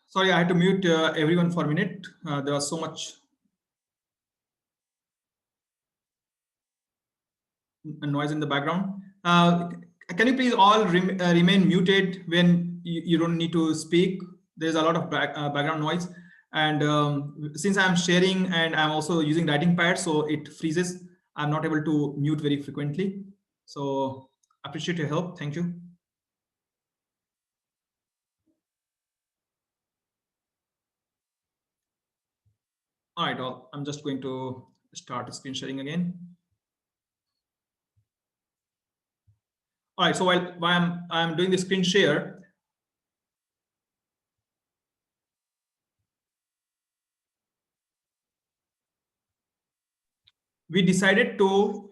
Speaker 1: Sorry, I had to mute everyone for a minute. There was so much noise in the background. Can you please all remain muted when you don't need to speak? There's a lot of background noise. And since I'm sharing and I'm also using writing pad, so it freezes. I'm not able to mute very frequently. So appreciate your help. Thank you. All right, I'm just going to start screen sharing again. All right, so while I'm doing the screen share, we decided to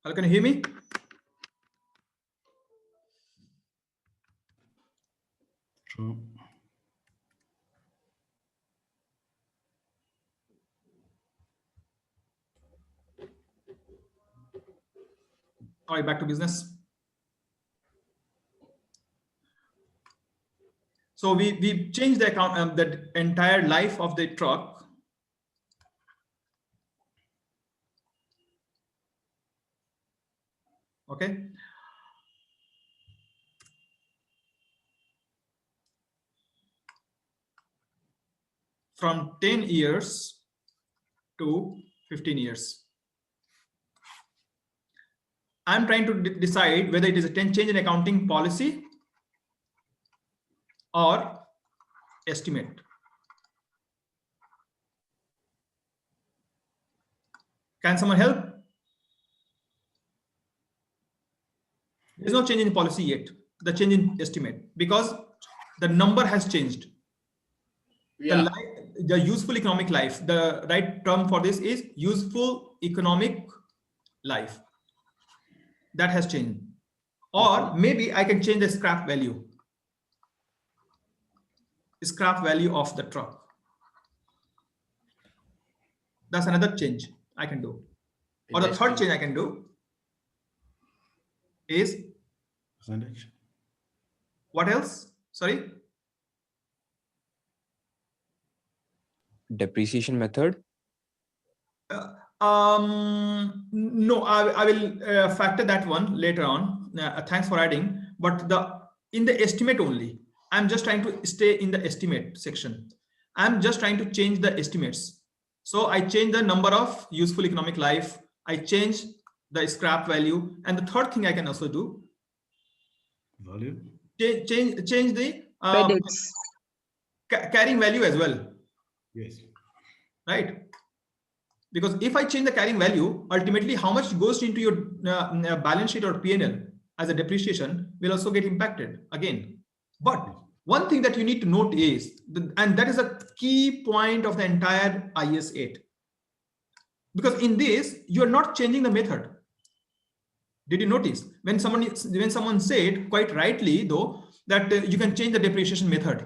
Speaker 1: Hello, can you hear me?
Speaker 7: True.
Speaker 1: All right, back to business. So we changed the account, the entire life of the truck. Okay. From 10 years to 15 years. I'm trying to decide whether it is a change in accounting policy or estimate. Can someone help? There's no change in policy yet. The change in estimate, because the number has changed.
Speaker 3: Yeah.
Speaker 1: The useful economic life. The right term for this is useful economic life. That has changed. Or maybe I can change the scrap value. Scrap value of the truck. That's another change I can do. Or the third change I can do is
Speaker 7: Percentage.
Speaker 1: what else? Sorry.
Speaker 5: Depreciation method.
Speaker 1: No, I will factor that one later on. Thanks for adding. But in the estimate only, I'm just trying to stay in the estimate section. I'm just trying to change the estimates. So I change the number of useful economic life. I change the scrap value, and the third thing I can also do,
Speaker 7: Value.
Speaker 1: change the
Speaker 4: Credits.
Speaker 1: carrying value as well.
Speaker 7: Yes.
Speaker 1: Right? Because if I change the carrying value, ultimately how much goes into your balance sheet or P&L as a depreciation will also get impacted again. But one thing that you need to note is, and that is a key point of the entire IS 8. Because in this, you are not changing the method. Did you notice when someone said quite rightly though that you can change the depreciation method?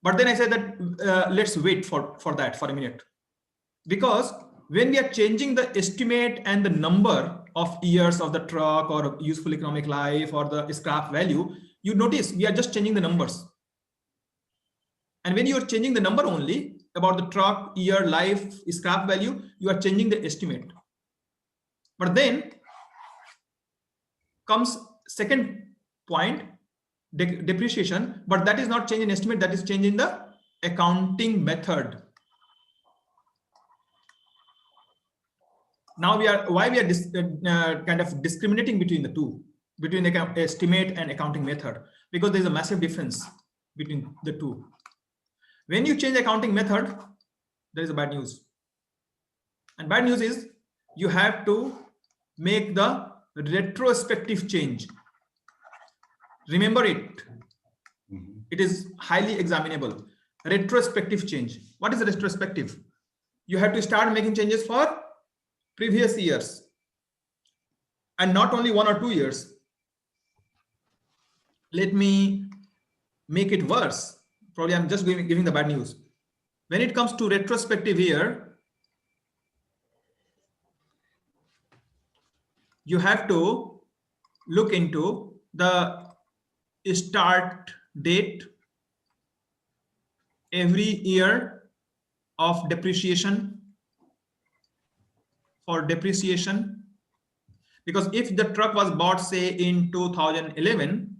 Speaker 1: But then I said that let's wait for that for a minute. Because when we are changing the estimate and the number of years of the truck or useful economic life or the scrap value, you notice we are just changing the numbers. And when you are changing the number only about the truck, year, life, scrap value, you are changing the estimate. But then comes second point, depreciation, but that is not change in estimate, that is change in the accounting method. Now why we are kind of discriminating between the two, between the estimate and accounting method, because there is a massive difference between the two. When you change accounting method, there is a bad news. And bad news is you have to make the retrospective change. Remember it. It is highly examinable. Retrospective change. What is retrospective? You have to start making changes for previous years and not only 1 or 2 years. Let me make it worse. Probably I'm just giving the bad news. When it comes to retrospective here, you have to look into the start date every year of depreciation for depreciation, because if the truck was bought say in 2011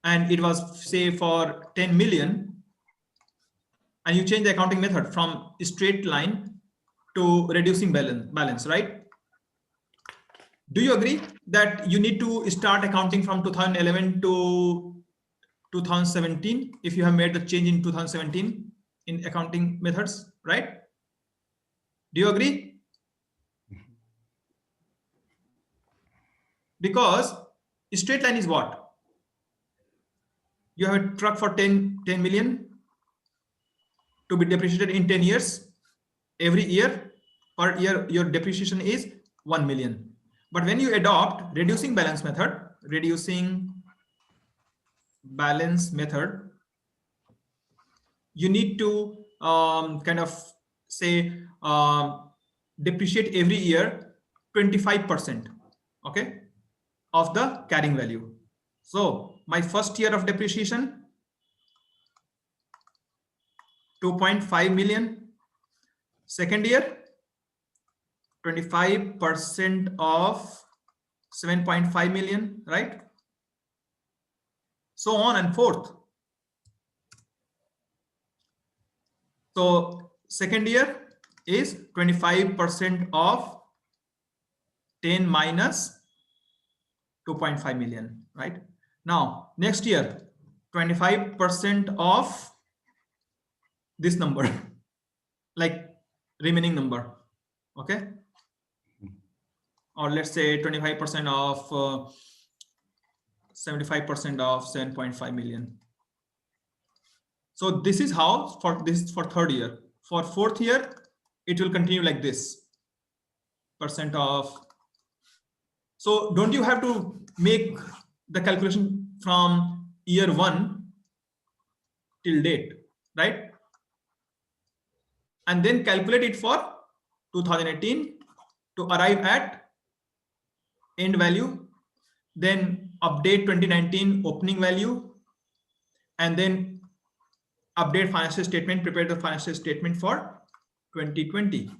Speaker 1: and it was say for 10 million, and you change the accounting method from straight line to reducing balance, right? Do you agree that you need to start accounting from 2011 to 2017 if you have made the change in 2017 in accounting methods, right? Do you agree? Because straight line is what? You have a truck for 10 million to be depreciated in 10 years. Every year, per year, your depreciation is 1 million. But when you adopt reducing balance method, you need to kind of say depreciate every year 25%, okay, of the carrying value. So my first year of depreciation 2.5 million, second year 25% of 7.5 million, right? So on and forth. So second year is 25% of 10 minus 2.5 million, right? Now next year 25% of this number, like remaining number, okay? Or let's say 25% of 75% of 7.5 million. So this is how for third year. For fourth year, it will continue like this. Percent of. So don't you have to make the calculation from year 1 till date, right? And then calculate it for 2018 to arrive at end value, then update 2019 opening value, and then update financial statement, prepare the financial statement for 2020.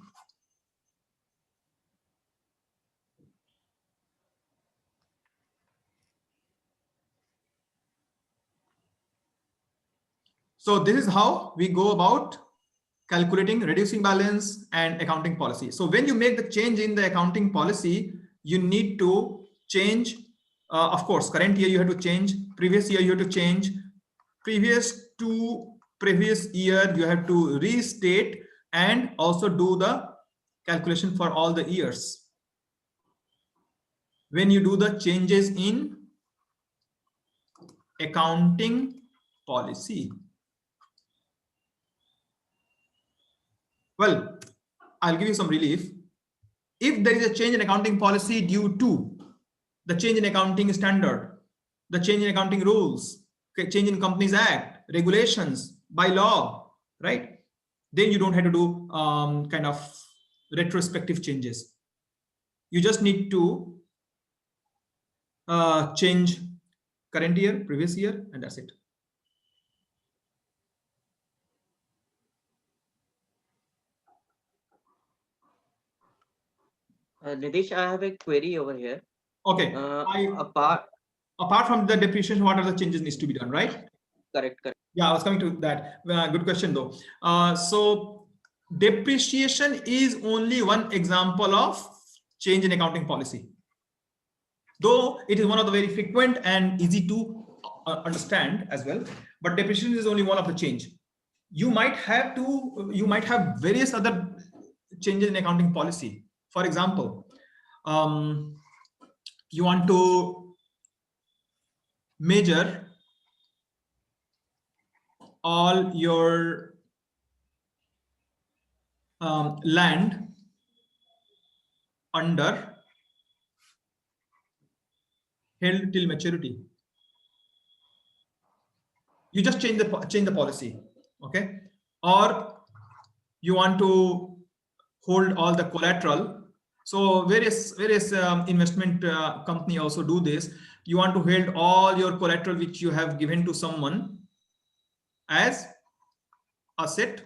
Speaker 1: So this is how we go about calculating reducing balance and accounting policy. So when you make the change in the accounting policy, you need to change, of course, current year you have to change, previous year you have to change, previous year you have to restate, and also do the calculation for all the years. When you do the changes in accounting policy. Well, I'll give you some relief. If there is a change in accounting policy due to the change in accounting standard, the change in accounting rules, change in Companies Act, regulations, by law, right? Then you don't have to do kind of retrospective changes. You just need to change current year, previous year, and that's it.
Speaker 6: Nidhish, I have a query over here.
Speaker 1: Okay. Apart from the depreciation, what are the changes needs to be done, right?
Speaker 6: Correct.
Speaker 1: Yeah, I was coming to that. Good question though. So depreciation is only one example of change in accounting policy. Though it is one of the very frequent and easy to understand as well, but depreciation is only one of the change. You might have various other changes in accounting policy. For example, you want to measure all your land under held till maturity. You just change the policy, okay? Or you want to hold all the collateral So various investment company also do this. You want to hold all your collateral which you have given to someone as asset,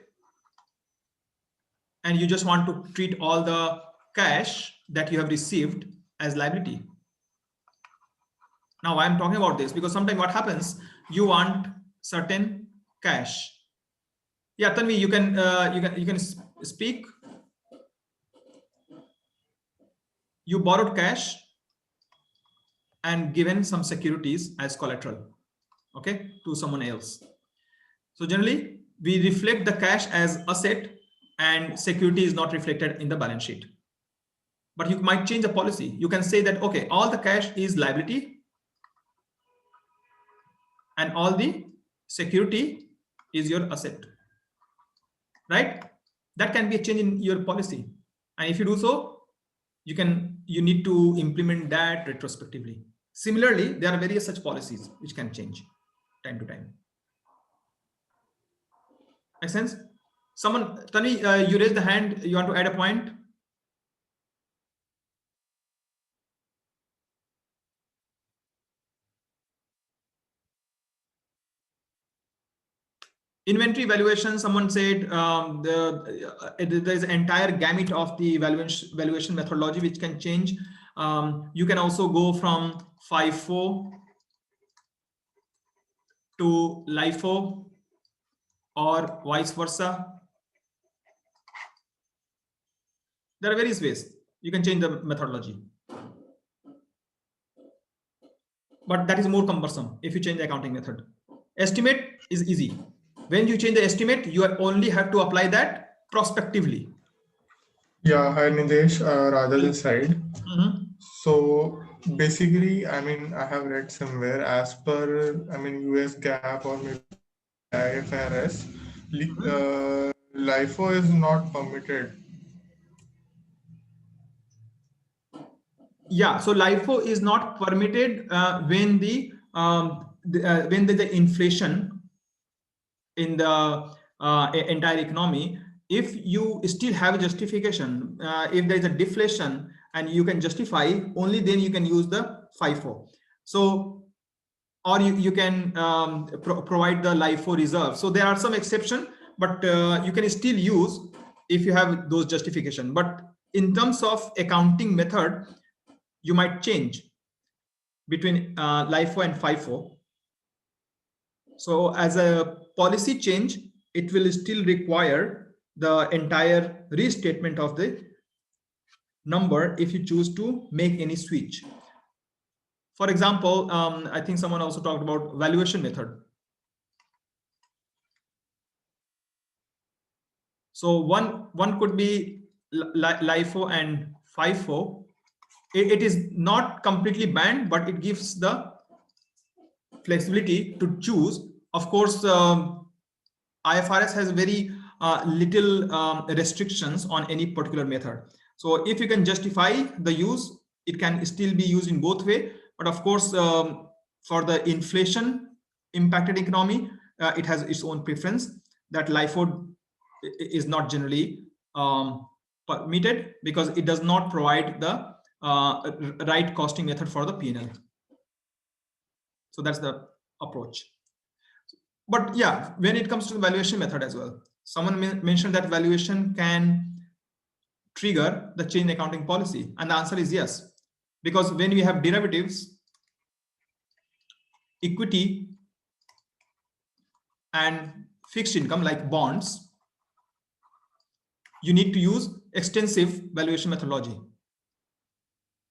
Speaker 1: and you just want to treat all the cash that you have received as liability. Now I'm talking about this because sometimes what happens, you want certain cash. Yeah, Tanvi, you can speak. You borrowed cash and given some securities as collateral, okay, to someone else. So generally we reflect the cash as asset and security is not reflected in the balance sheet. But you might change the policy. You can say that, okay, all the cash is liability and all the security is your asset, right? That can be a change in your policy. And if you do so, you need to implement that retrospectively. Similarly, there are various such policies which can change time to time. Make sense? Someone, Tani, you raised the hand. You want to add a point? Inventory valuation, someone said there's an entire gamut of the valuation methodology which can change. You can also go from FIFO to Lifo or vice versa. There are various ways you can change the methodology. But that is more cumbersome if you change the accounting method. Estimate is easy. When you change the estimate, you only have to apply that prospectively.
Speaker 8: Yeah, hi Nidhish, Radha this side.
Speaker 1: Mhm.
Speaker 8: So basically, I mean, I have read somewhere as per, I mean, US GAAP or maybe IFRS, LIFO is not permitted.
Speaker 1: Yeah, so LIFO is not permitted when when there's the inflation in the entire economy. If you still have a justification, if there is a deflation and you can justify, only then you can use the FIFO. So, or you can provide the LIFO reserve. So there are some exceptions, but you can still use if you have those justification. But in terms of accounting method, you might change between LIFO and FIFO. So as a policy change, it will still require the entire restatement of the number if you choose to make any switch. For example, I think someone also talked about valuation method. So one could be LIFO and FIFO. It is not completely banned, but it gives the flexibility to choose. Of course, IFRS has very little restrictions on any particular method. So if you can justify the use, it can still be used in both way. But of course, for the inflation impacted economy, it has its own preference that LIFO is not generally permitted because it does not provide the right costing method for the P&L. So that's the approach. But yeah, when it comes to the valuation method as well, someone mentioned that valuation can trigger the change in accounting policy, and the answer is yes, because when we have derivatives, equity and fixed income like bonds, you need to use extensive valuation methodology.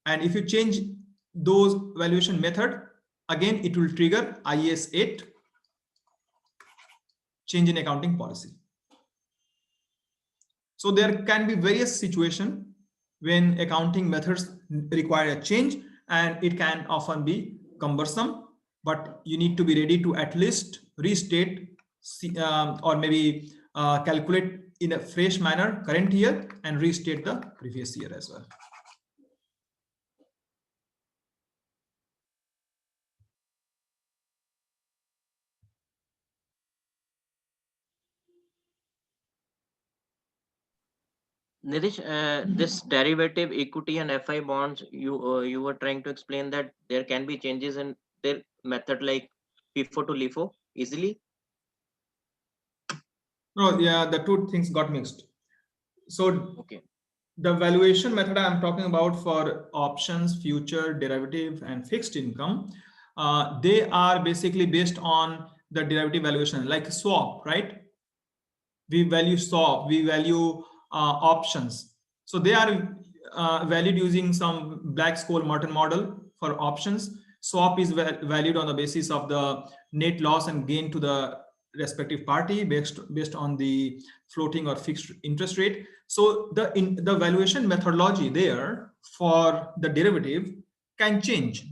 Speaker 1: And if you change those valuation method, again it will trigger IAS 8 change in accounting policy. So there can be various situations when accounting methods require a change, and it can often be cumbersome, but you need to be ready to at least restate or maybe calculate in a fresh manner current year and restate the previous year as well.
Speaker 6: Nidhish, this derivative equity and FI bonds, you were trying to explain that there can be changes in their method like FIFO to LIFO easily.
Speaker 1: No, yeah, the two things got mixed. So
Speaker 6: Okay.
Speaker 1: the valuation method I'm talking about for options, future, derivative, and fixed income, they are basically based on the derivative valuation, like swap, right? We value swap, we value options. So they are valued using some Black-Scholes-Merton model for options. Swap is valued on the basis of the net loss and gain to the respective party based on the floating or fixed interest rate. So the valuation methodology there for the derivative can change,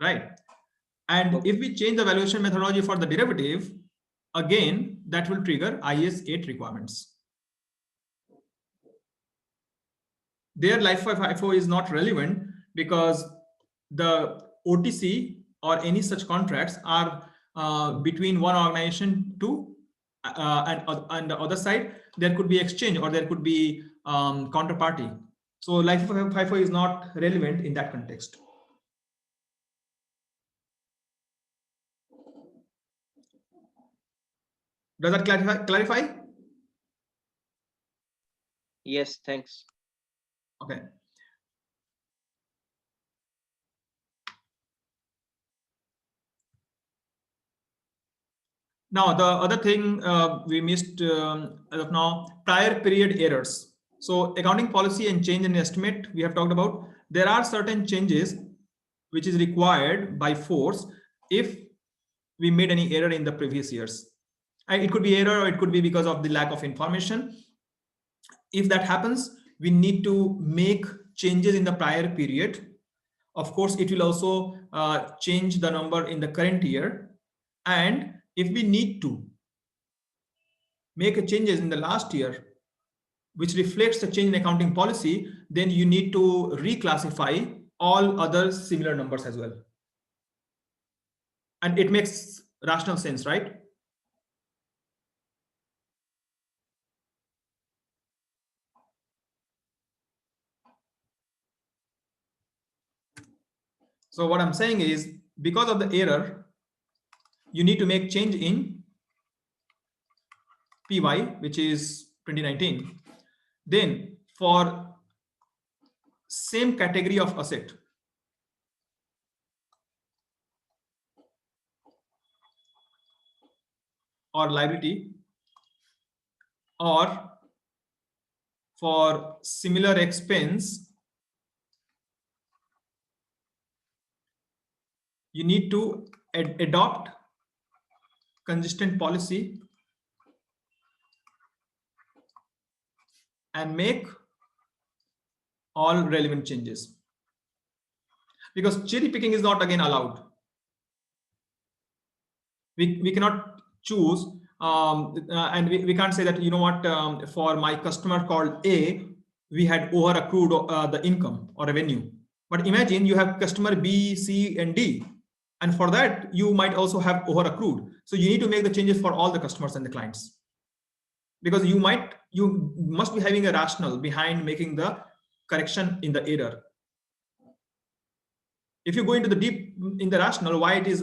Speaker 1: right? And
Speaker 6: Okay.
Speaker 1: if we change the valuation methodology for the derivative, again, that will trigger IS 8 requirements. There, Lifo is not relevant because the OTC or any such contracts are between one organization to and the other side, there could be exchange or there could be counterparty. So Lifo is not relevant in that context. Does that clarify?
Speaker 6: Yes, thanks.
Speaker 1: Okay. Now, the other thing we missed as of now, prior period errors. So accounting policy and change in estimate, we have talked about. There are certain changes which is required by force if we made any error in the previous years. It could be error or it could be because of the lack of information. If that happens, we need to make changes in the prior period. Of course, it will also change the number in the current year. And if we need to make a changes in the last year, which reflects the change in accounting policy, then you need to reclassify all other similar numbers as well. And it makes rational sense, right? So what I'm saying is, because of the error, you need to make change in PY, which is 2019. Then for same category of asset, or liability, or for similar expense, you need to adopt consistent policy and make all relevant changes, because cherry picking is not again allowed. We cannot choose and we can't say that, you know what, for my customer called A, we had over accrued the income or revenue. But imagine you have customer B, C, and D, and for that you might also have over accrued. So you need to make the changes for all the customers and the clients, because you must be having a rationale behind making the correction in the error. If you go into the deep in the rationale, why it is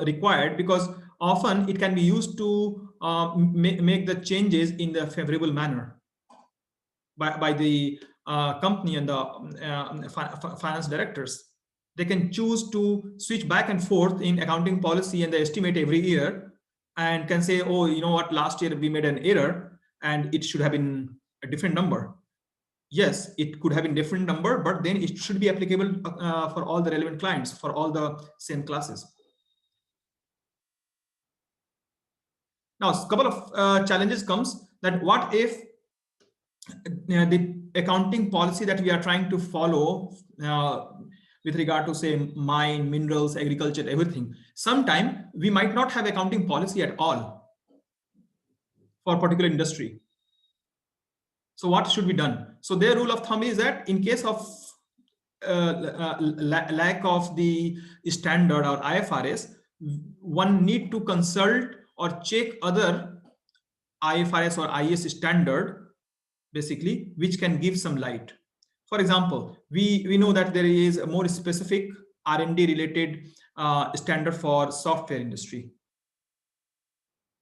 Speaker 1: required, because often it can be used to make the changes in the favorable manner by the company and the finance directors. They can choose to switch back and forth in accounting policy and the estimate every year, and can say, oh, you know what, last year we made an error and it should have been a different number. Yes, it could have been different number, but then it should be applicable for all the relevant clients, for all the same classes. Now, a couple of challenges comes that what if the accounting policy that we are trying to follow with regard to, say, mine, minerals, agriculture, everything, sometime we might not have accounting policy at all for a particular industry. So what should be done? So their rule of thumb is that in case of lack of the standard or IFRS, one need to consult or check other IFRS or IS standard basically, which can give some light. For example, we know that there is a more specific R&D related standard for software industry.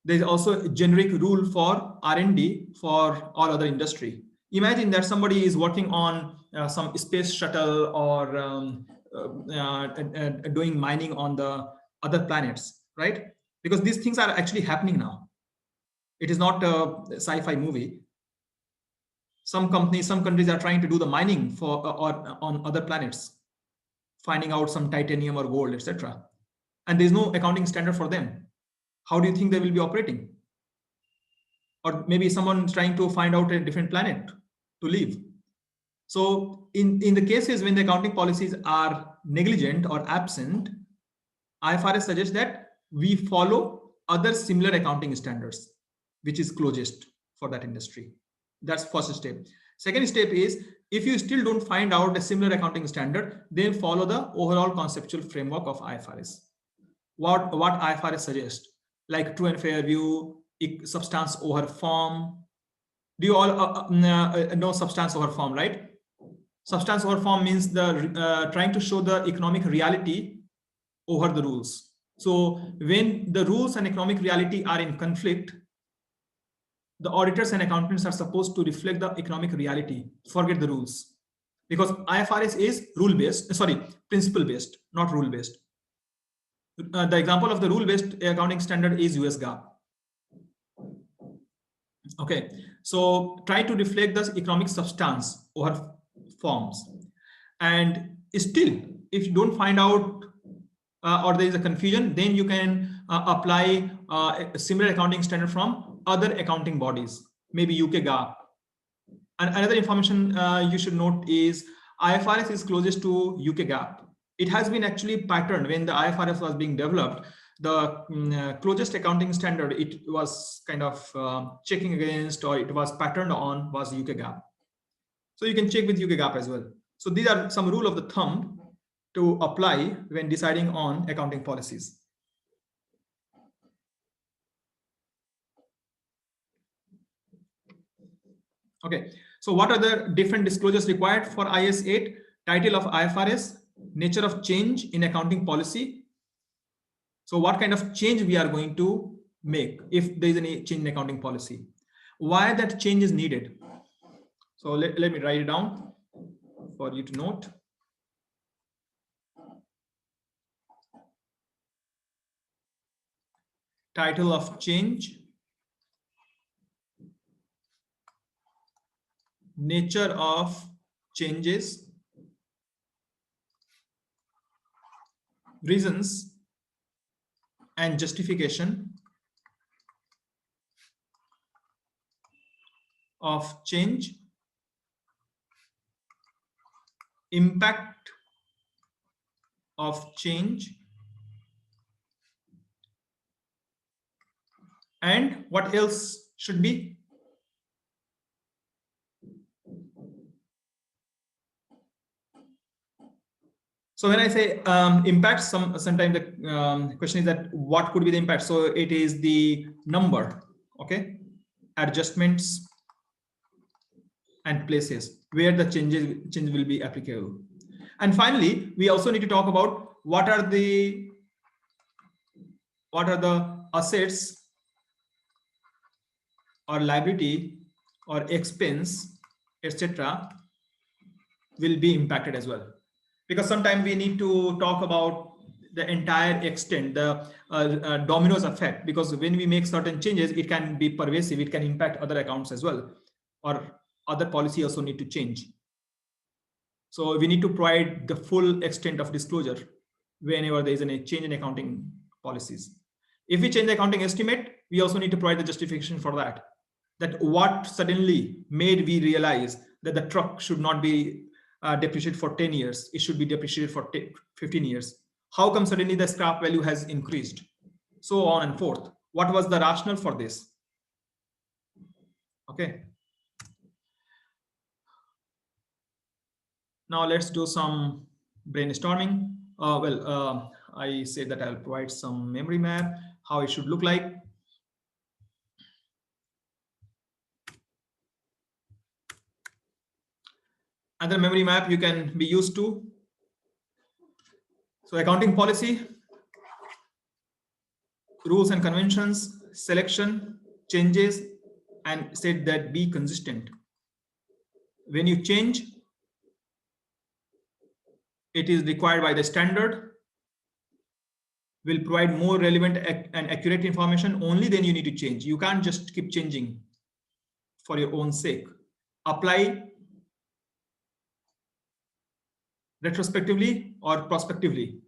Speaker 1: There is also a generic rule for R&D for all other industry. Imagine that somebody is working on some space shuttle or doing mining on the other planets, right? Because these things are actually happening now. It is not a sci-fi movie. Some companies, some countries are trying to do the mining for or on other planets, finding out some titanium or gold, etc. And there's no accounting standard for them. How do you think they will be operating? Or maybe someone trying to find out a different planet to live. So in the cases when the accounting policies are negligent or absent, IFRS suggests that we follow other similar accounting standards, which is closest for that industry. That's first step. Second step is, if you still don't find out a similar accounting standard, then follow the overall conceptual framework of IFRS. What IFRS suggests, like true and fair view, substance over form. Do you all know substance over form, right? Substance over form means the trying to show the economic reality over the rules. So when the rules and economic reality are in conflict, the auditors and accountants are supposed to reflect the economic reality, forget the rules. Because IFRS is principle-based, not rule-based. The example of the rule-based accounting standard is US GAAP. Okay, so try to reflect the economic substance over forms. And still, if you don't find out or there is a confusion, then you can apply a similar accounting standard from other accounting bodies, maybe UK GAAP. And another information you should note is IFRS is closest to UK GAAP. It has been actually patterned when the IFRS was being developed. The closest accounting standard it was kind of checking against, or it was patterned on, was UK GAAP. So you can check with UK GAAP as well. So these are some rule of the thumb to apply when deciding on accounting policies. Okay, so what are the different disclosures required for IS 8? Title of IFRS, nature of change in accounting policy. So what kind of change we are going to make if there is any change in accounting policy? Why that change is needed? So let me write it down for you to note. Title of change, nature of changes, reasons and justification of change, impact of change, and what else should be? So when I say impact, sometimes the question is that what could be the impact? So it is the number, okay, adjustments and places where the change will be applicable. And finally, we also need to talk about what are the assets or liability or expense, etc., will be impacted as well. Because sometimes we need to talk about the entire extent, the dominoes effect, because when we make certain changes, it can be pervasive, it can impact other accounts as well, or other policy also need to change. So we need to provide the full extent of disclosure whenever there is a change in accounting policies. If we change the accounting estimate, we also need to provide the justification for that. That what suddenly made we realize that the truck should not be depreciated for 10 years, it should be depreciated for 15 years. How come suddenly the scrap value has increased? So on and forth. What was the rationale for this? Okay. Now let's do some brainstorming. I say that I'll provide some memory map, how it should look like. Other memory map you can be used to. So accounting policy, rules and conventions, selection, changes, and said that be consistent. When you change, it is required by the standard, will provide more relevant and accurate information, only then you need to change. You can't just keep changing for your own sake. Apply retrospectively or prospectively.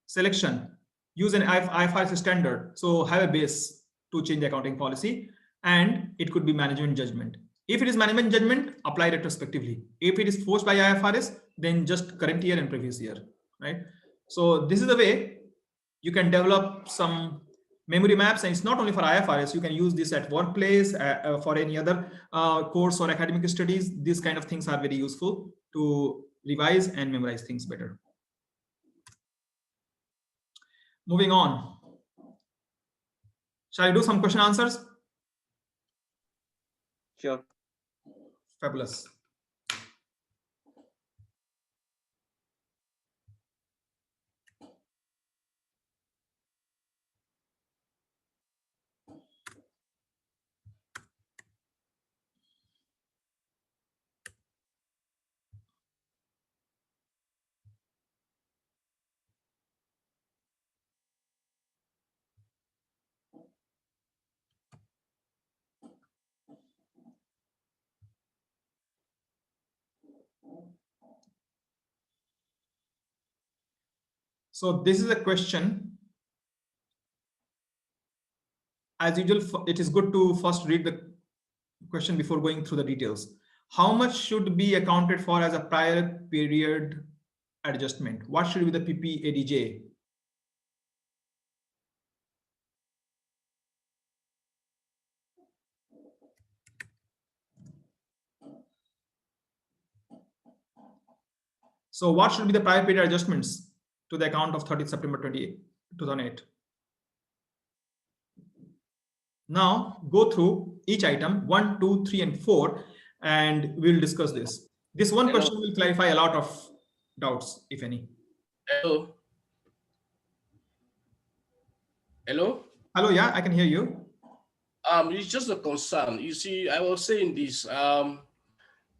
Speaker 1: Selection, use an IFRS standard, so have a base to change the accounting policy, and it could be management judgment. If it is management judgment, apply retrospectively. If it is forced by IFRS, then just current year and previous year, right? So this is the way you can develop some memory maps, and it's not only for IFRS. You can use this at workplace, for any other course or academic studies. These kind of things are very useful to revise and memorize things better. Moving on. Shall I do some question answers?
Speaker 6: Sure.
Speaker 1: Fabulous. So this is a question. As usual, it is good to first read the question before going through the details. How much should be accounted for as a prior period adjustment? What should be the PPADJ? So what should be the prior period adjustments to the account of 30th September 2008? Now go through each item 1, 2, 3, and 4, and we'll discuss this. This one question will clarify a lot of doubts, if any.
Speaker 3: Hello. Hello.
Speaker 1: Hello. Yeah, I can hear you.
Speaker 3: It's just a concern. You see, I was saying this.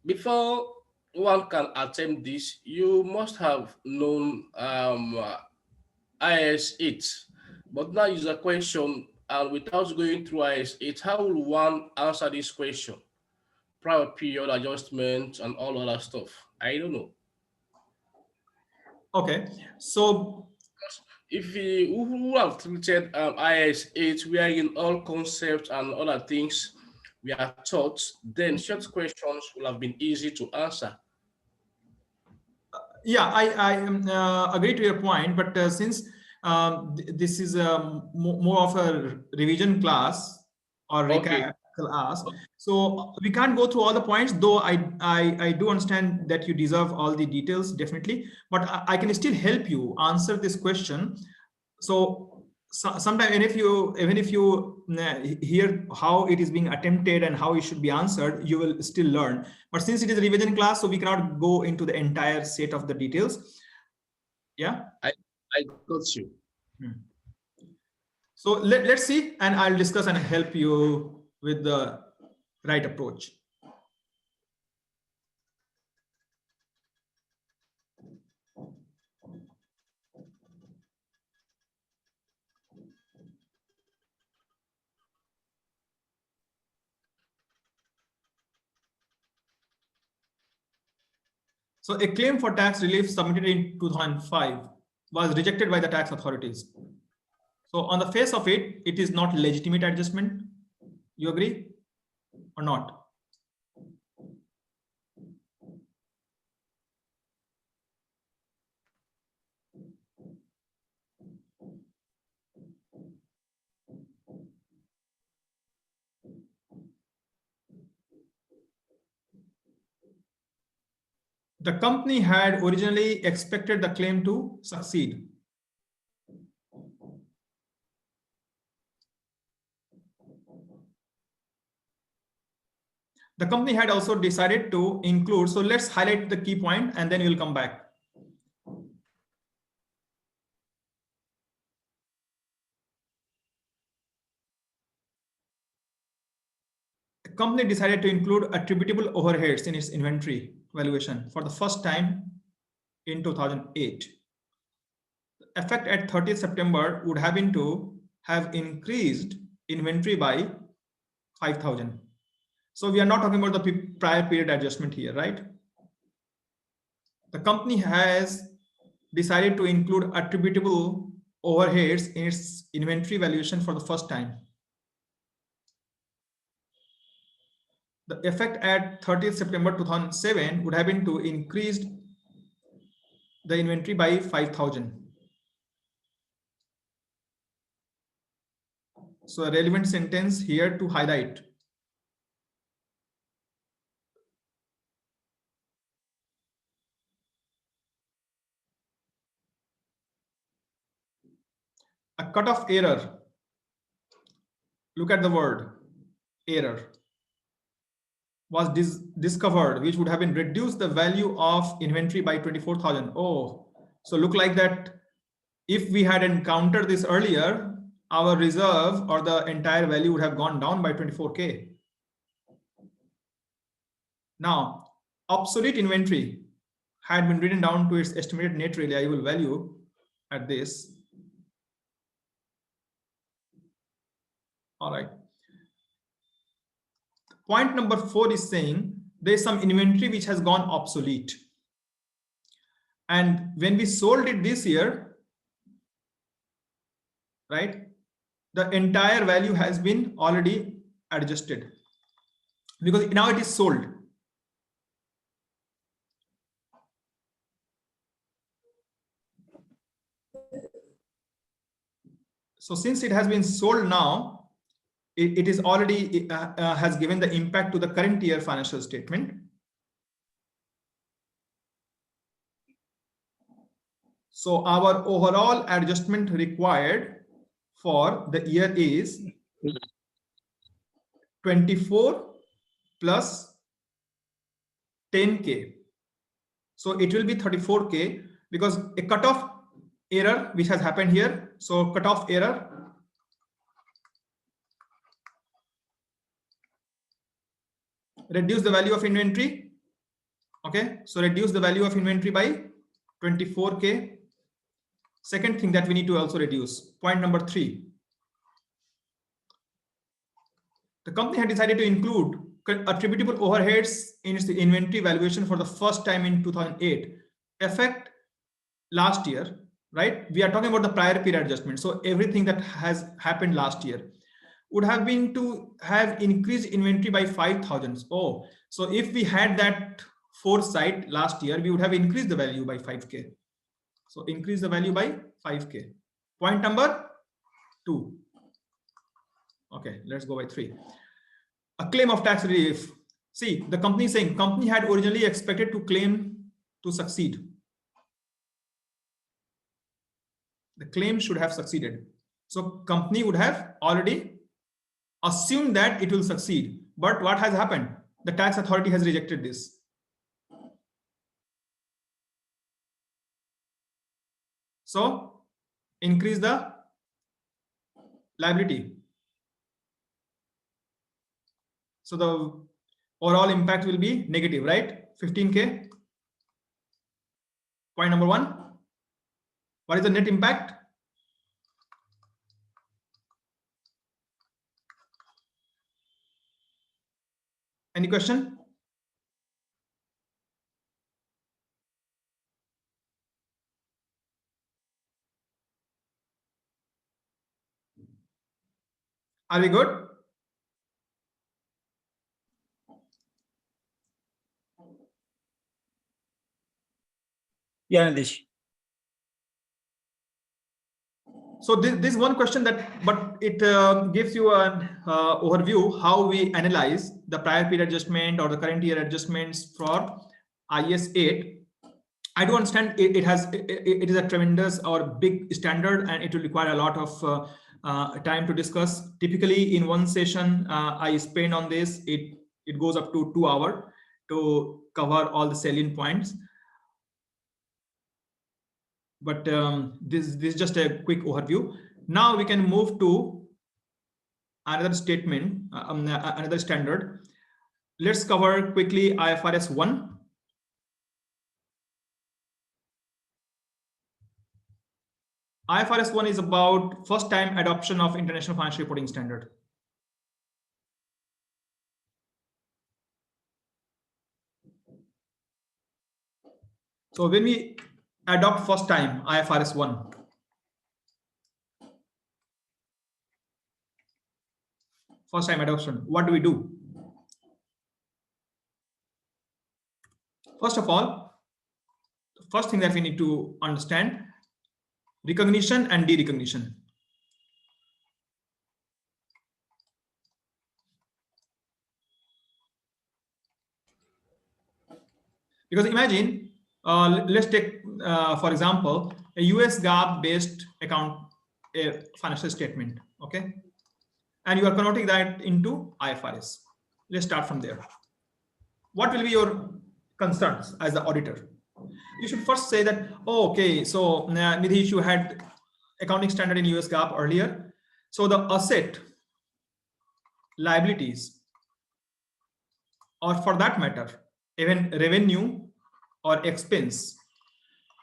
Speaker 3: Before one can attempt this, you must have known IS 8. But now is a question, and without going through IS 8, how will one answer this question? Prior period adjustment and all other stuff. I don't know.
Speaker 1: Okay, so
Speaker 3: if we who have treated IS 8, wherein all concepts and other things we are taught, then such questions will have been easy to answer.
Speaker 1: Yeah, I agree to your point, but since this is more of a revision class or recap class, so we can't go through all the points, though I do understand that you deserve all the details, definitely, but I can still help you answer this question. So sometimes even if you hear how it is being attempted and how it should be answered, you will still learn. But since it is a revision class, so we cannot go into the entire set of the details. Yeah,
Speaker 3: I got you.
Speaker 1: So let's see, and I'll discuss and help you with the right approach. So a claim for tax relief submitted in 2005 was rejected by the tax authorities. So on the face of it, it is not legitimate adjustment. You agree or not? The company had originally expected the claim to succeed. The company had also decided to include, so let's highlight the key point and then we'll come back. The company decided to include attributable overheads in its inventory valuation for the first time in 2008. The effect at 30th September would have been to have increased inventory by 5,000. So we are not talking about the prior period adjustment here, right? The company has decided to include attributable overheads in its inventory valuation for the first time. The effect at 30th September 2007 would have been to increase the inventory by 5,000. So a relevant sentence here to highlight. A cutoff error. Look at the word error. Was discovered, which would have been reduced the value of inventory by 24,000. Oh, so look like that. If we had encountered this earlier, our reserve or the entire value would have gone down by 24K. Now, obsolete inventory had been written down to its estimated net reliable value at this. All right. Point number 4 is saying there is some inventory which has gone obsolete. And when we sold it this year, right, the entire value has been already adjusted because now it is sold. So since it has been sold now, it is already has given the impact to the current year financial statement. So our overall adjustment required for the year is 24 plus 10K. So it will be 34K because a cutoff error which has happened here. So cutoff error reduce the value of inventory. Okay, so reduce the value of inventory by 24K. Second thing that we need to also reduce, point number 3. The company had decided to include attributable overheads in its inventory valuation for the first time in 2008. Effect last year, right? We are talking about the prior period adjustment. So everything that has happened last year would have been to have increased inventory by 5,000. Oh, so if we had that foresight last year, we would have increased the value by 5K. So increase the value by 5K. Point number 2. Okay, let's go by 3. A claim of tax relief. See, the company is saying company had originally expected to claim to succeed. The claim should have succeeded. So company would have already assumed that it will succeed. But what has happened? The tax authority has rejected this. So increase the liability. So the overall impact will be negative, right? 15K. Point number 1. What is the net impact? Any question? Are we good?
Speaker 9: Yeah, Nidhish.
Speaker 1: So this one question that, but it gives you an overview how we analyze the prior period adjustment or the current year adjustments for IS 8. I do understand it is a tremendous or big standard and it will require a lot of time to discuss. Typically in one session I spend on this. It it goes up to 2 hours to cover all the salient points. But this is just a quick overview. Now we can move to another statement, another standard. Let's cover quickly IFRS 1. IFRS 1 is about first time adoption of International Financial Reporting Standard. So when we adopt first time IFRS 1, first time adoption, what do we do? First of all, the first thing that we need to understand, recognition and derecognition. Because imagine, let's take, for example, a US GAAP based financial statement, okay? And you are converting that into IFRS. Let's start from there. What will be your concerns as the auditor? You should first say that, oh, okay, so Nidhish, you had accounting standard in US GAAP earlier. So the asset, liabilities, or for that matter, even revenue or expense,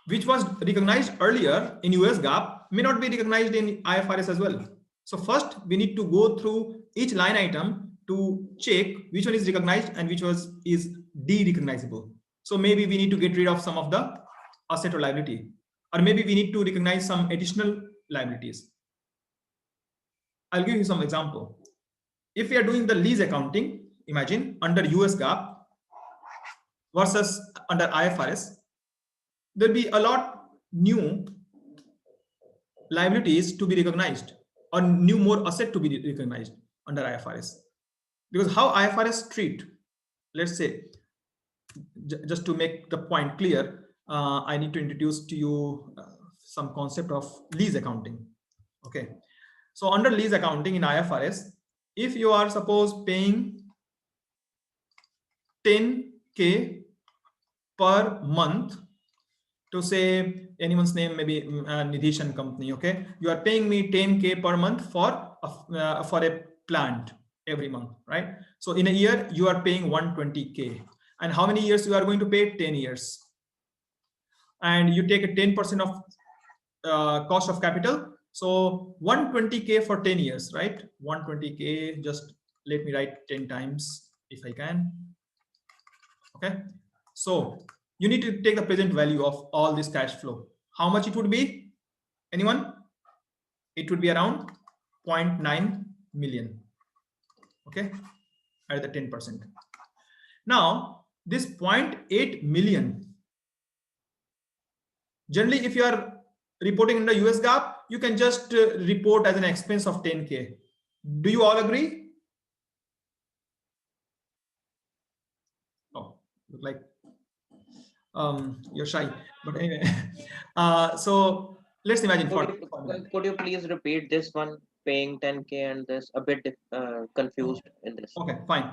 Speaker 1: which was recognized earlier in US GAAP, may not be recognized in IFRS as well. So first, we need to go through each line item to check which one is recognized and which is de-recognizable. So maybe we need to get rid of some of the asset or liability, or maybe we need to recognize some additional liabilities. I'll give you some example. If we are doing the lease accounting, imagine under US GAAP versus under IFRS, there'll be a lot new liabilities to be recognized or more asset to be recognized under IFRS. Because how IFRS treat, let's say, just to make the point clear, I need to introduce to you some concept of lease accounting. Okay, so under lease accounting in IFRS, if you are suppose paying 10K per month to say anyone's name, maybe Nidhish and company, okay, you are paying me 10K per month for a plant every month, right? So in a year you are paying 120K, and how many years you are going to pay? 10 years, and you take a 10% of cost of capital, so 120K for 10 years, right? 120K, just let me write 10 times if I can. Okay, so you need to take the present value of all this cash flow. How much it would be? Anyone? It would be around 0.9 million. Okay, at the 10%. Now, this 0.8 million, generally, if you are reporting under US GAAP, you can just report as an expense of 10K. Do you all agree? Oh, look like you're shy, but anyway. So let's imagine.
Speaker 6: Could you please repeat this one, paying 10K and this, a bit confused in this?
Speaker 1: Okay, fine.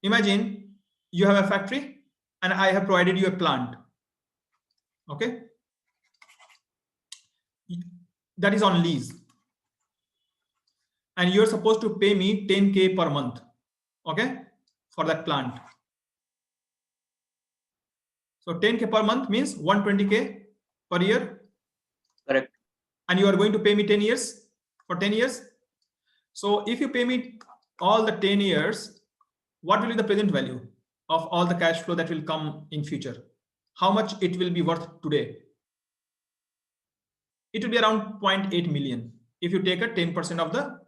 Speaker 1: Imagine you have a factory and I have provided you a plant. Okay, that is on lease, and you're supposed to pay me 10K per month, okay, for that plant. So 10K per month means 120K per year.
Speaker 6: Correct.
Speaker 1: And you are going to pay me 10 years for 10 years. So if you pay me all the 10 years, what will be the present value of all the cash flow that will come in future? How much it will be worth today? It will be around 0.8 million if you take a 10% of the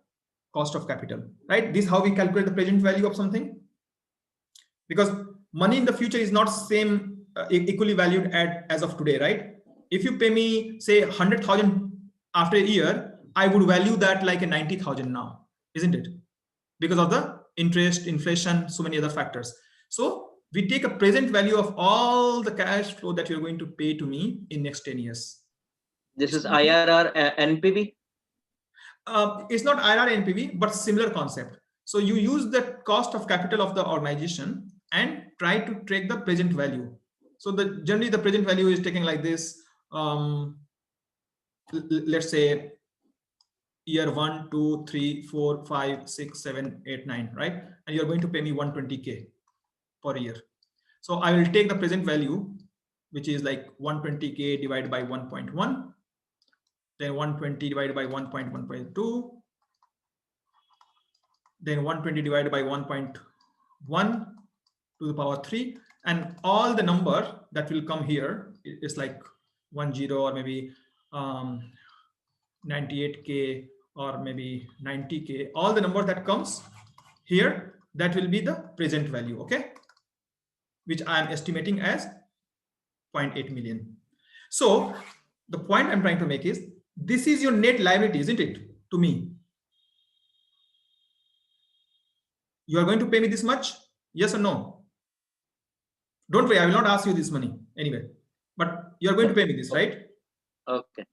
Speaker 1: cost of capital, right? This is how we calculate the present value of something, because money in the future is not same equally valued as of today, right? If you pay me say 100,000 after a year, I would value that like a 90,000 now, isn't it? Because of the interest, inflation, so many other factors. So we take a present value of all the cash flow that you're going to pay to me in next 10 years.
Speaker 6: This is IRR NPV?
Speaker 1: It's not IRR NPV, but similar concept. So you use the cost of capital of the organization and try to track the present value. So generally the present value is taken like this. Let's say year 1, 2, 3, 4, 5, 6, 7, 8, 9, right? And you're going to pay me 120K per year. So I will take the present value, which is like 120K divided by 1.1, then 120 divided by 1.1.2, then 120 divided by 1.1 to the power 3, and all the number that will come here is like 10 or maybe 98K or maybe 90K. All the number that comes here, that will be the present value, okay, which I am estimating as 0.8 million. So the point I'm trying to make is, this is your net liability, isn't it, to me? You are going to pay me this much, yes or no? Don't worry, I will not ask you this money anyway, but you are going to pay me this, right?
Speaker 6: Okay.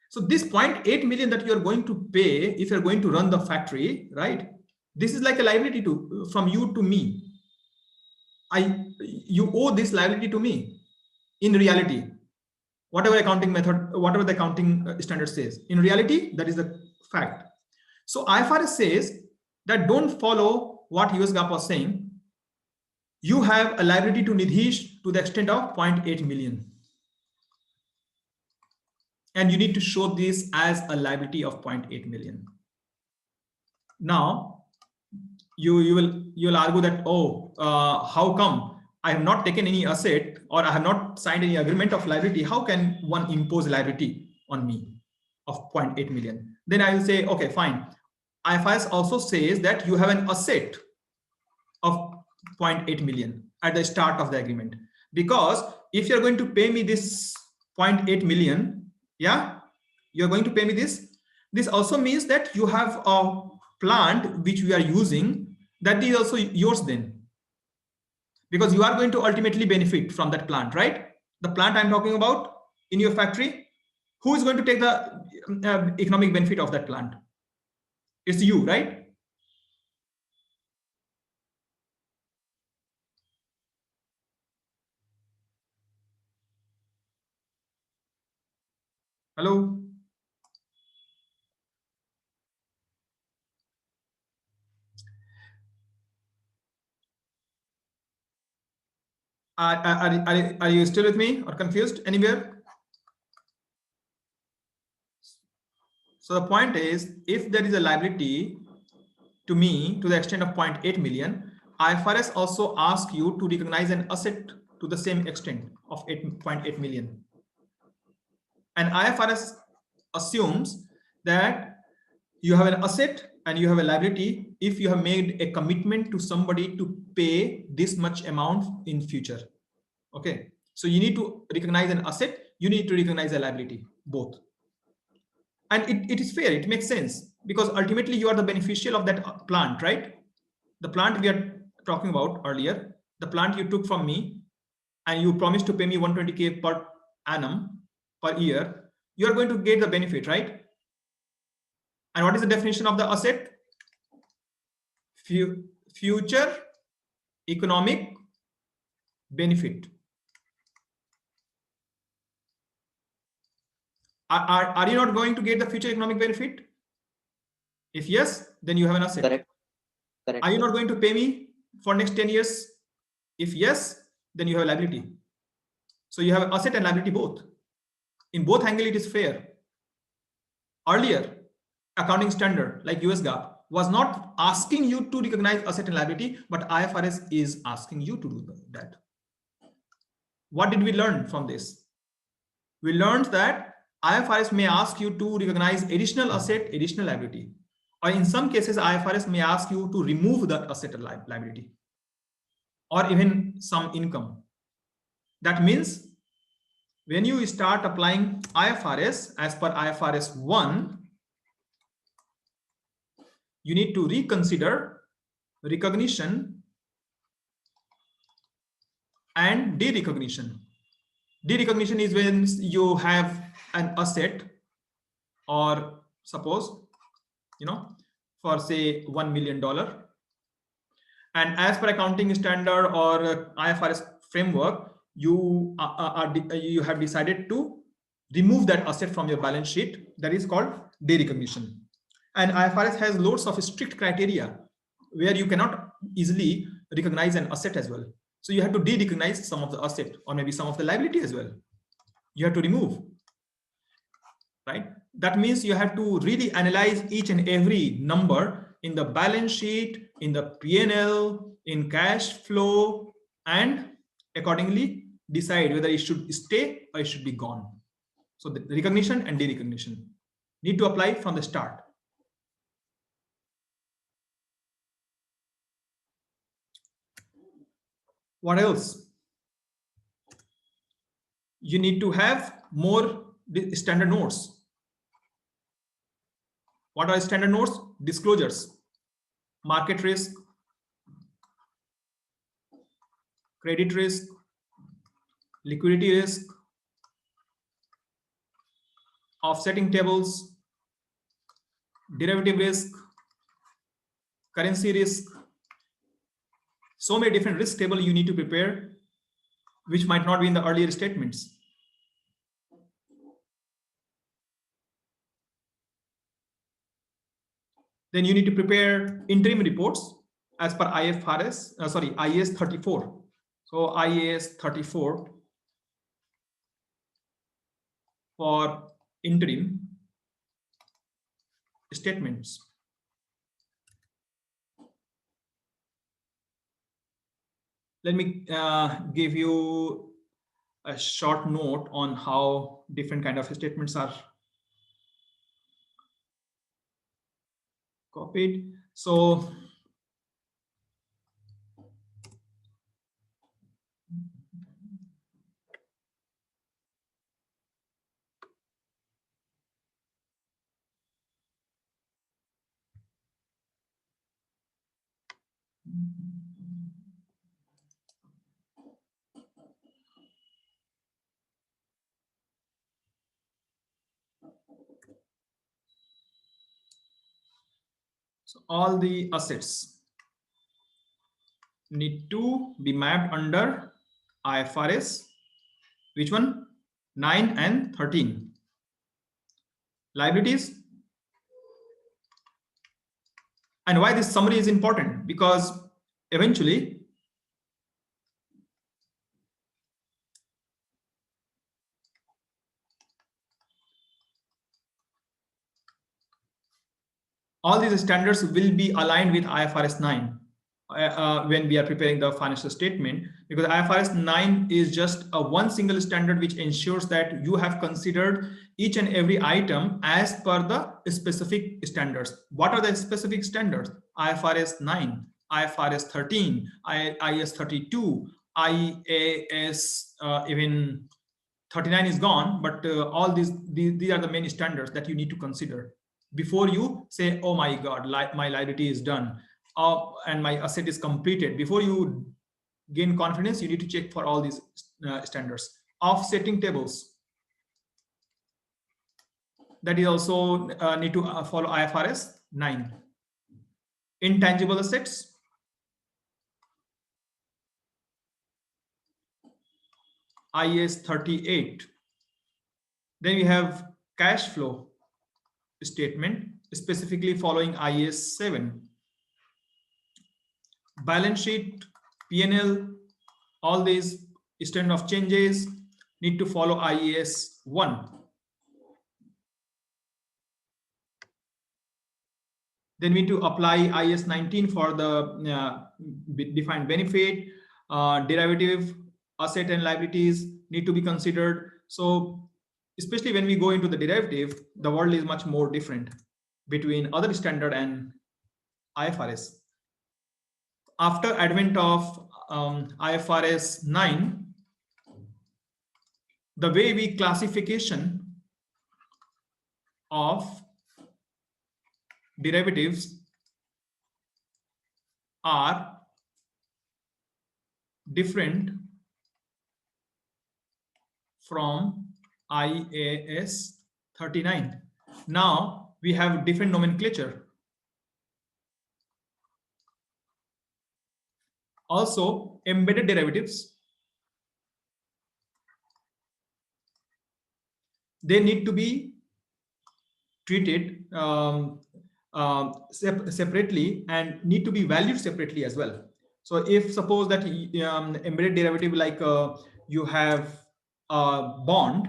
Speaker 1: So this 0.8 million that you are going to pay if you're going to run the factory, right? This is like a liability from you to me. You owe this liability to me in reality. Whatever accounting method, whatever the accounting standard says, in reality, that is the fact. So IFRS says that don't follow what US GAAP was saying. You have a liability to Nidhish to the extent of 0.8 million. And you need to show this as a liability of 0.8 million. Now, you'll argue that, how come I have not taken any asset or I have not signed any agreement of liability? How can one impose liability on me of 0.8 million? Then I will say, okay, fine. IFRS also says that you have an asset of 0.8 million at the start of the agreement. Because if you're going to pay me this 0.8 million, yeah, you're going to pay me this. This also means that you have a plant which we are using, that is also yours then. Because you are going to ultimately benefit from that plant, right? The plant I'm talking about in your factory, who is going to take the economic benefit of that plant? It's you, right? Hello? Are you still with me or confused anywhere? So the point is, if there is a liability to me to the extent of 0.8 million, IFRS also asks you to recognize an asset to the same extent of 8.8 million. And IFRS assumes that you have an asset and you have a liability if you have made a commitment to somebody to pay this much amount in future. Okay, so you need to recognize an asset, you need to recognize a liability, both. And it is fair, it makes sense, because ultimately you are the beneficial of that plant, right? The plant we are talking about earlier, the plant you took from me and you promised to pay me 120K per annum per year, you are going to get the benefit, right? And what is the definition of the asset? Future economic benefit. Are you not going to get the future economic benefit? If yes, then you have an asset.
Speaker 6: Correct. Correct.
Speaker 1: Are you not going to pay me for next 10 years? If yes, then you have a liability. So you have asset and liability both. In both angles, it is fair. Earlier, accounting standard like US GAAP was not asking you to recognize asset and liability, but IFRS is asking you to do that. What did we learn from this? We learned that IFRS may ask you to recognize additional asset, additional liability. Or in some cases, IFRS may ask you to remove that asset or liability, or even some income. That means when you start applying IFRS as per IFRS 1, you need to reconsider recognition and derecognition. Derecognition is when you have an asset, or suppose, for say $1 million. And as per accounting standard or IFRS framework, you you have decided to remove that asset from your balance sheet. That is called derecognition. And IFRS has loads of strict criteria where you cannot easily recognize an asset as well. So you have to de-recognize some of the asset or maybe some of the liability as well. You have to remove, right? That means you have to really analyze each and every number in the balance sheet, in the P&L, in cash flow, and accordingly decide whether it should stay or it should be gone. So the recognition and derecognition need to apply from the start. What else? You need to have more standard notes. What are standard notes? Disclosures, market risk, credit risk, liquidity risk, offsetting tables, derivative risk, currency risk. So many different risk tables you need to prepare, which might not be in the earlier statements. Then you need to prepare interim reports as per IAS 34. So IAS 34 for interim statements. Let me give you a short note on how different kind of statements are copied. So all the assets need to be mapped under IFRS. Which one? 9 and 13. Liabilities. And why this summary is important? Because eventually all these standards will be aligned with IFRS 9 when we are preparing the financial statement, because IFRS 9 is just a one single standard which ensures that you have considered each and every item as per the specific standards. What are the specific standards? IFRS 9, IFRS 13, IAS 32, IAS even 39 is gone, but all these are the main standards that you need to consider before you say, oh my God, my liability is done and my asset is completed. Before you gain confidence, you need to check for all these standards. Offsetting tables, that is also need to follow IFRS 9. Intangible assets, IAS 38. Then we have cash flow statement, specifically following IAS 7. Balance sheet, P&L, all these standard of changes need to follow IAS 1. Then we need to apply IAS 19 for the defined benefit, derivative, asset and liabilities need to be considered. So especially when we go into the derivative, the world is much more different between other standard and IFRS. After advent of IFRS 9, the way we classification of derivatives are different from IAS 39. Now we have different nomenclature. Also, embedded derivatives, they need to be treated separately and need to be valued separately as well. So if suppose that embedded derivative, like you have a bond,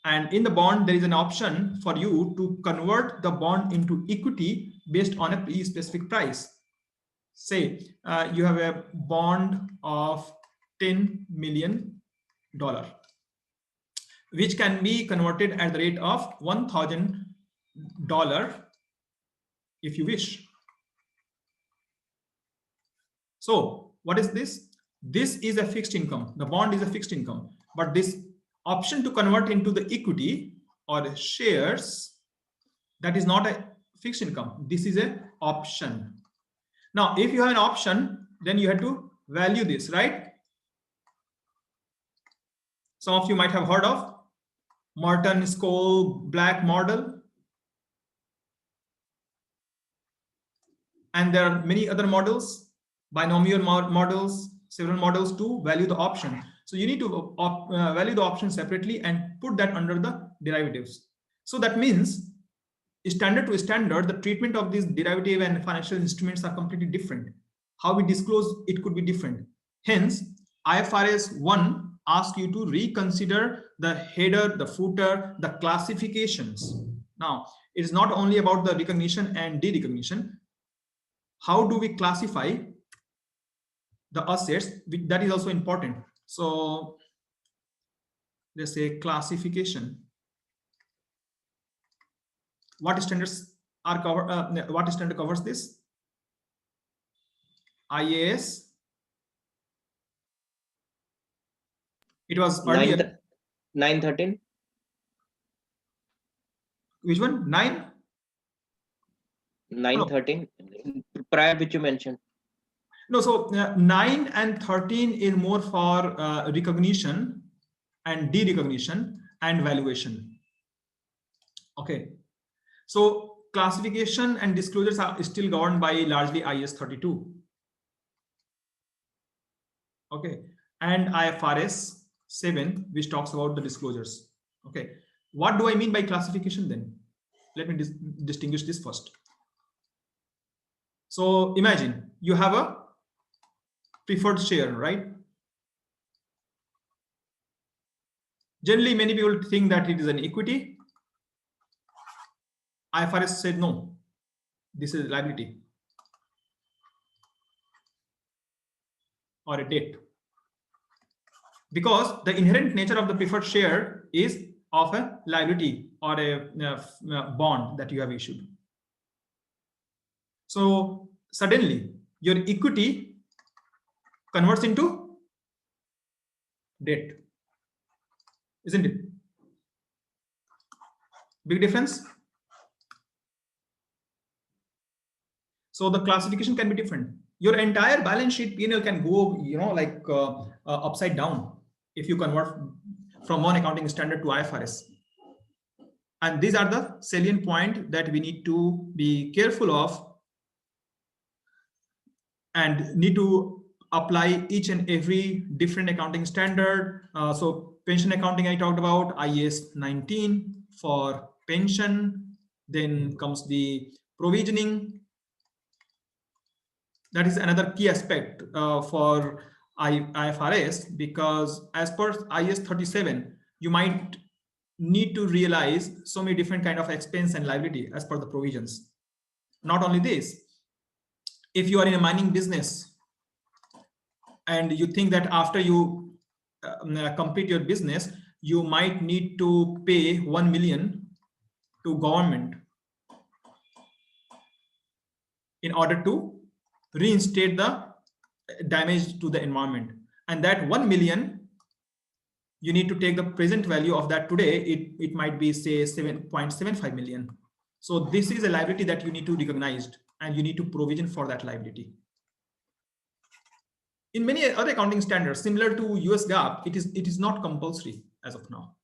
Speaker 1: and in the bond there is an option for you to convert the bond into equity based on a specific price. Say you have a bond of $10 million, which can be converted at the rate of $1,000 if you wish. So what is this? This is a fixed income. The bond is a fixed income, but this option to convert into the equity or shares, that is not a fixed income. This is an option. Now, if you have an option, then you have to value this, right? Some of you might have heard of Martin Skoll Black model. And there are many other models, binomial models, several models to value the option. So you need to value the option separately and put that under the derivatives. So that means standard to standard, the treatment of these derivative and financial instruments are completely different. How we disclose it could be different. Hence, IFRS 1 asks you to reconsider the header, the footer, the classifications. Now, it is not only about the recognition and de-recognition. How do we classify the assets? That is also important. So let's say classification. What standards are covered? What standard covers this? IAS. It was earlier.
Speaker 6: 913.
Speaker 1: Which one? 9?
Speaker 6: 913. Prior which you mentioned.
Speaker 1: No, so 9 and 13 is more for recognition and de-recognition and valuation. Okay. So classification and disclosures are still governed by largely IAS 32. Okay. And IFRS 7, which talks about the disclosures. Okay. What do I mean by classification then? Let me distinguish this first. So imagine you have a preferred share, right? Generally, many people think that it is an equity. IFRS said no, this is liability or a debt, because the inherent nature of the preferred share is of a liability or a bond that you have issued. So suddenly your equity converts into debt, isn't it? Big difference. So the classification can be different. Your entire balance sheet P&L can go, like upside down if you convert from one accounting standard to IFRS. And these are the salient points that we need to be careful of and need to apply each and every different accounting standard. So pension accounting I talked about, IAS 19 for pension. Then comes the provisioning. That is another key aspect for IFRS, because as per IAS 37, you might need to realize so many different kind of expense and liability as per the provisions. Not only this, if you are in a mining business and you think that after you complete your business, you might need to pay 1 million to government in order to reinstate the damage to the environment, and that 1 million you need to take the present value of that today. It might be say 7.75 million. So this is a liability that you need to recognize and you need to provision for that liability. In many other accounting standards similar to US GAAP, it is not compulsory as of now,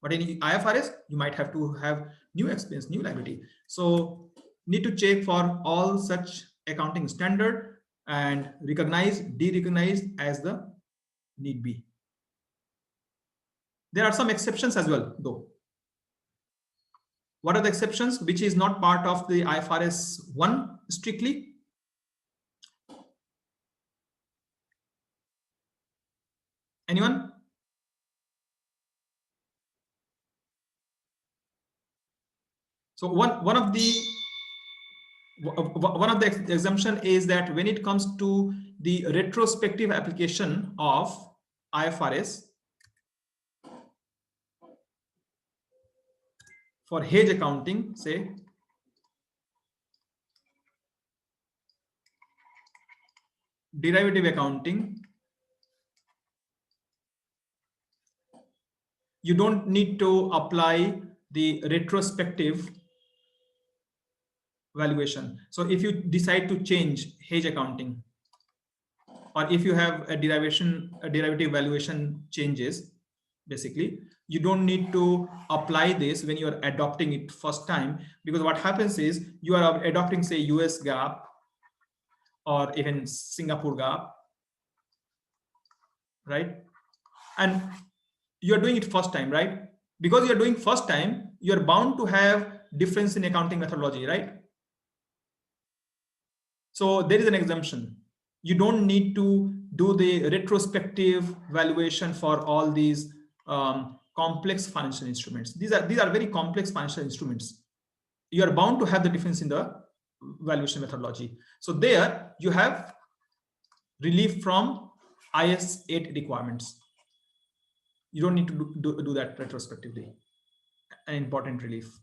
Speaker 1: but in IFRS you might have to have new expense, new liability. So need to check for all such accounting standard and recognized, derecognized as the need be. There are some exceptions as well, though. What are the exceptions which is not part of the IFRS 1 strictly? Anyone? So one of the exemption is that when it comes to the retrospective application of IFRS for hedge accounting, say, derivative accounting, you don't need to apply the retrospective valuation. So if you decide to change hedge accounting, or if you have a derivative valuation changes, basically, you don't need to apply this when you are adopting it first time, because what happens is you are adopting, say, US GAAP or even Singapore GAAP, right? And you're doing it first time, right? Because you're doing first time, you're bound to have difference in accounting methodology, right? So there is an exemption. You don't need to do the retrospective valuation for all these complex financial instruments. These are very complex financial instruments. You are bound to have the difference in the valuation methodology. So there you have relief from IS 8 requirements. You don't need to do that retrospectively. An important relief.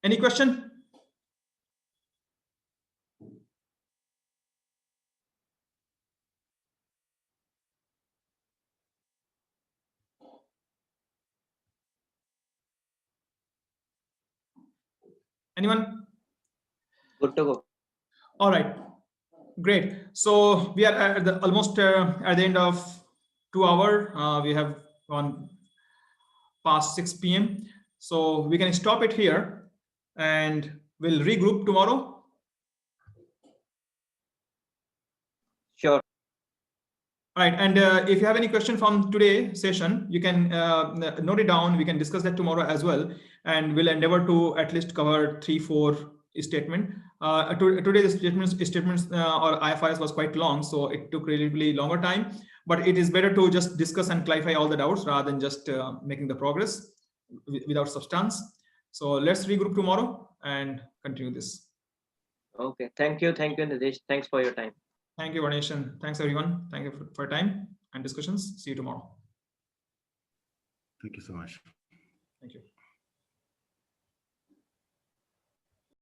Speaker 1: Any question? Anyone?
Speaker 6: Good to go.
Speaker 1: All right, great. So we are at the almost at the end of 2 hours. We have gone past 6 p.m. So we can stop it here and we'll regroup tomorrow.
Speaker 6: Sure.
Speaker 1: All right, and if you have any question from today's session, you can note it down. We can discuss that tomorrow as well, and we'll endeavor to at least cover 3-4 statement. Today's statements or IFRS was quite long, so it took relatively longer time. But it is better to just discuss and clarify all the doubts rather than just making the progress without substance. So let's regroup tomorrow and continue this.
Speaker 6: Okay. Thank you, Nidhish. Thanks for your time.
Speaker 1: Thank you, Ganesh. Thanks, everyone. Thank you for your time and discussions. See you tomorrow.
Speaker 7: Thank you so much.
Speaker 1: Thank you.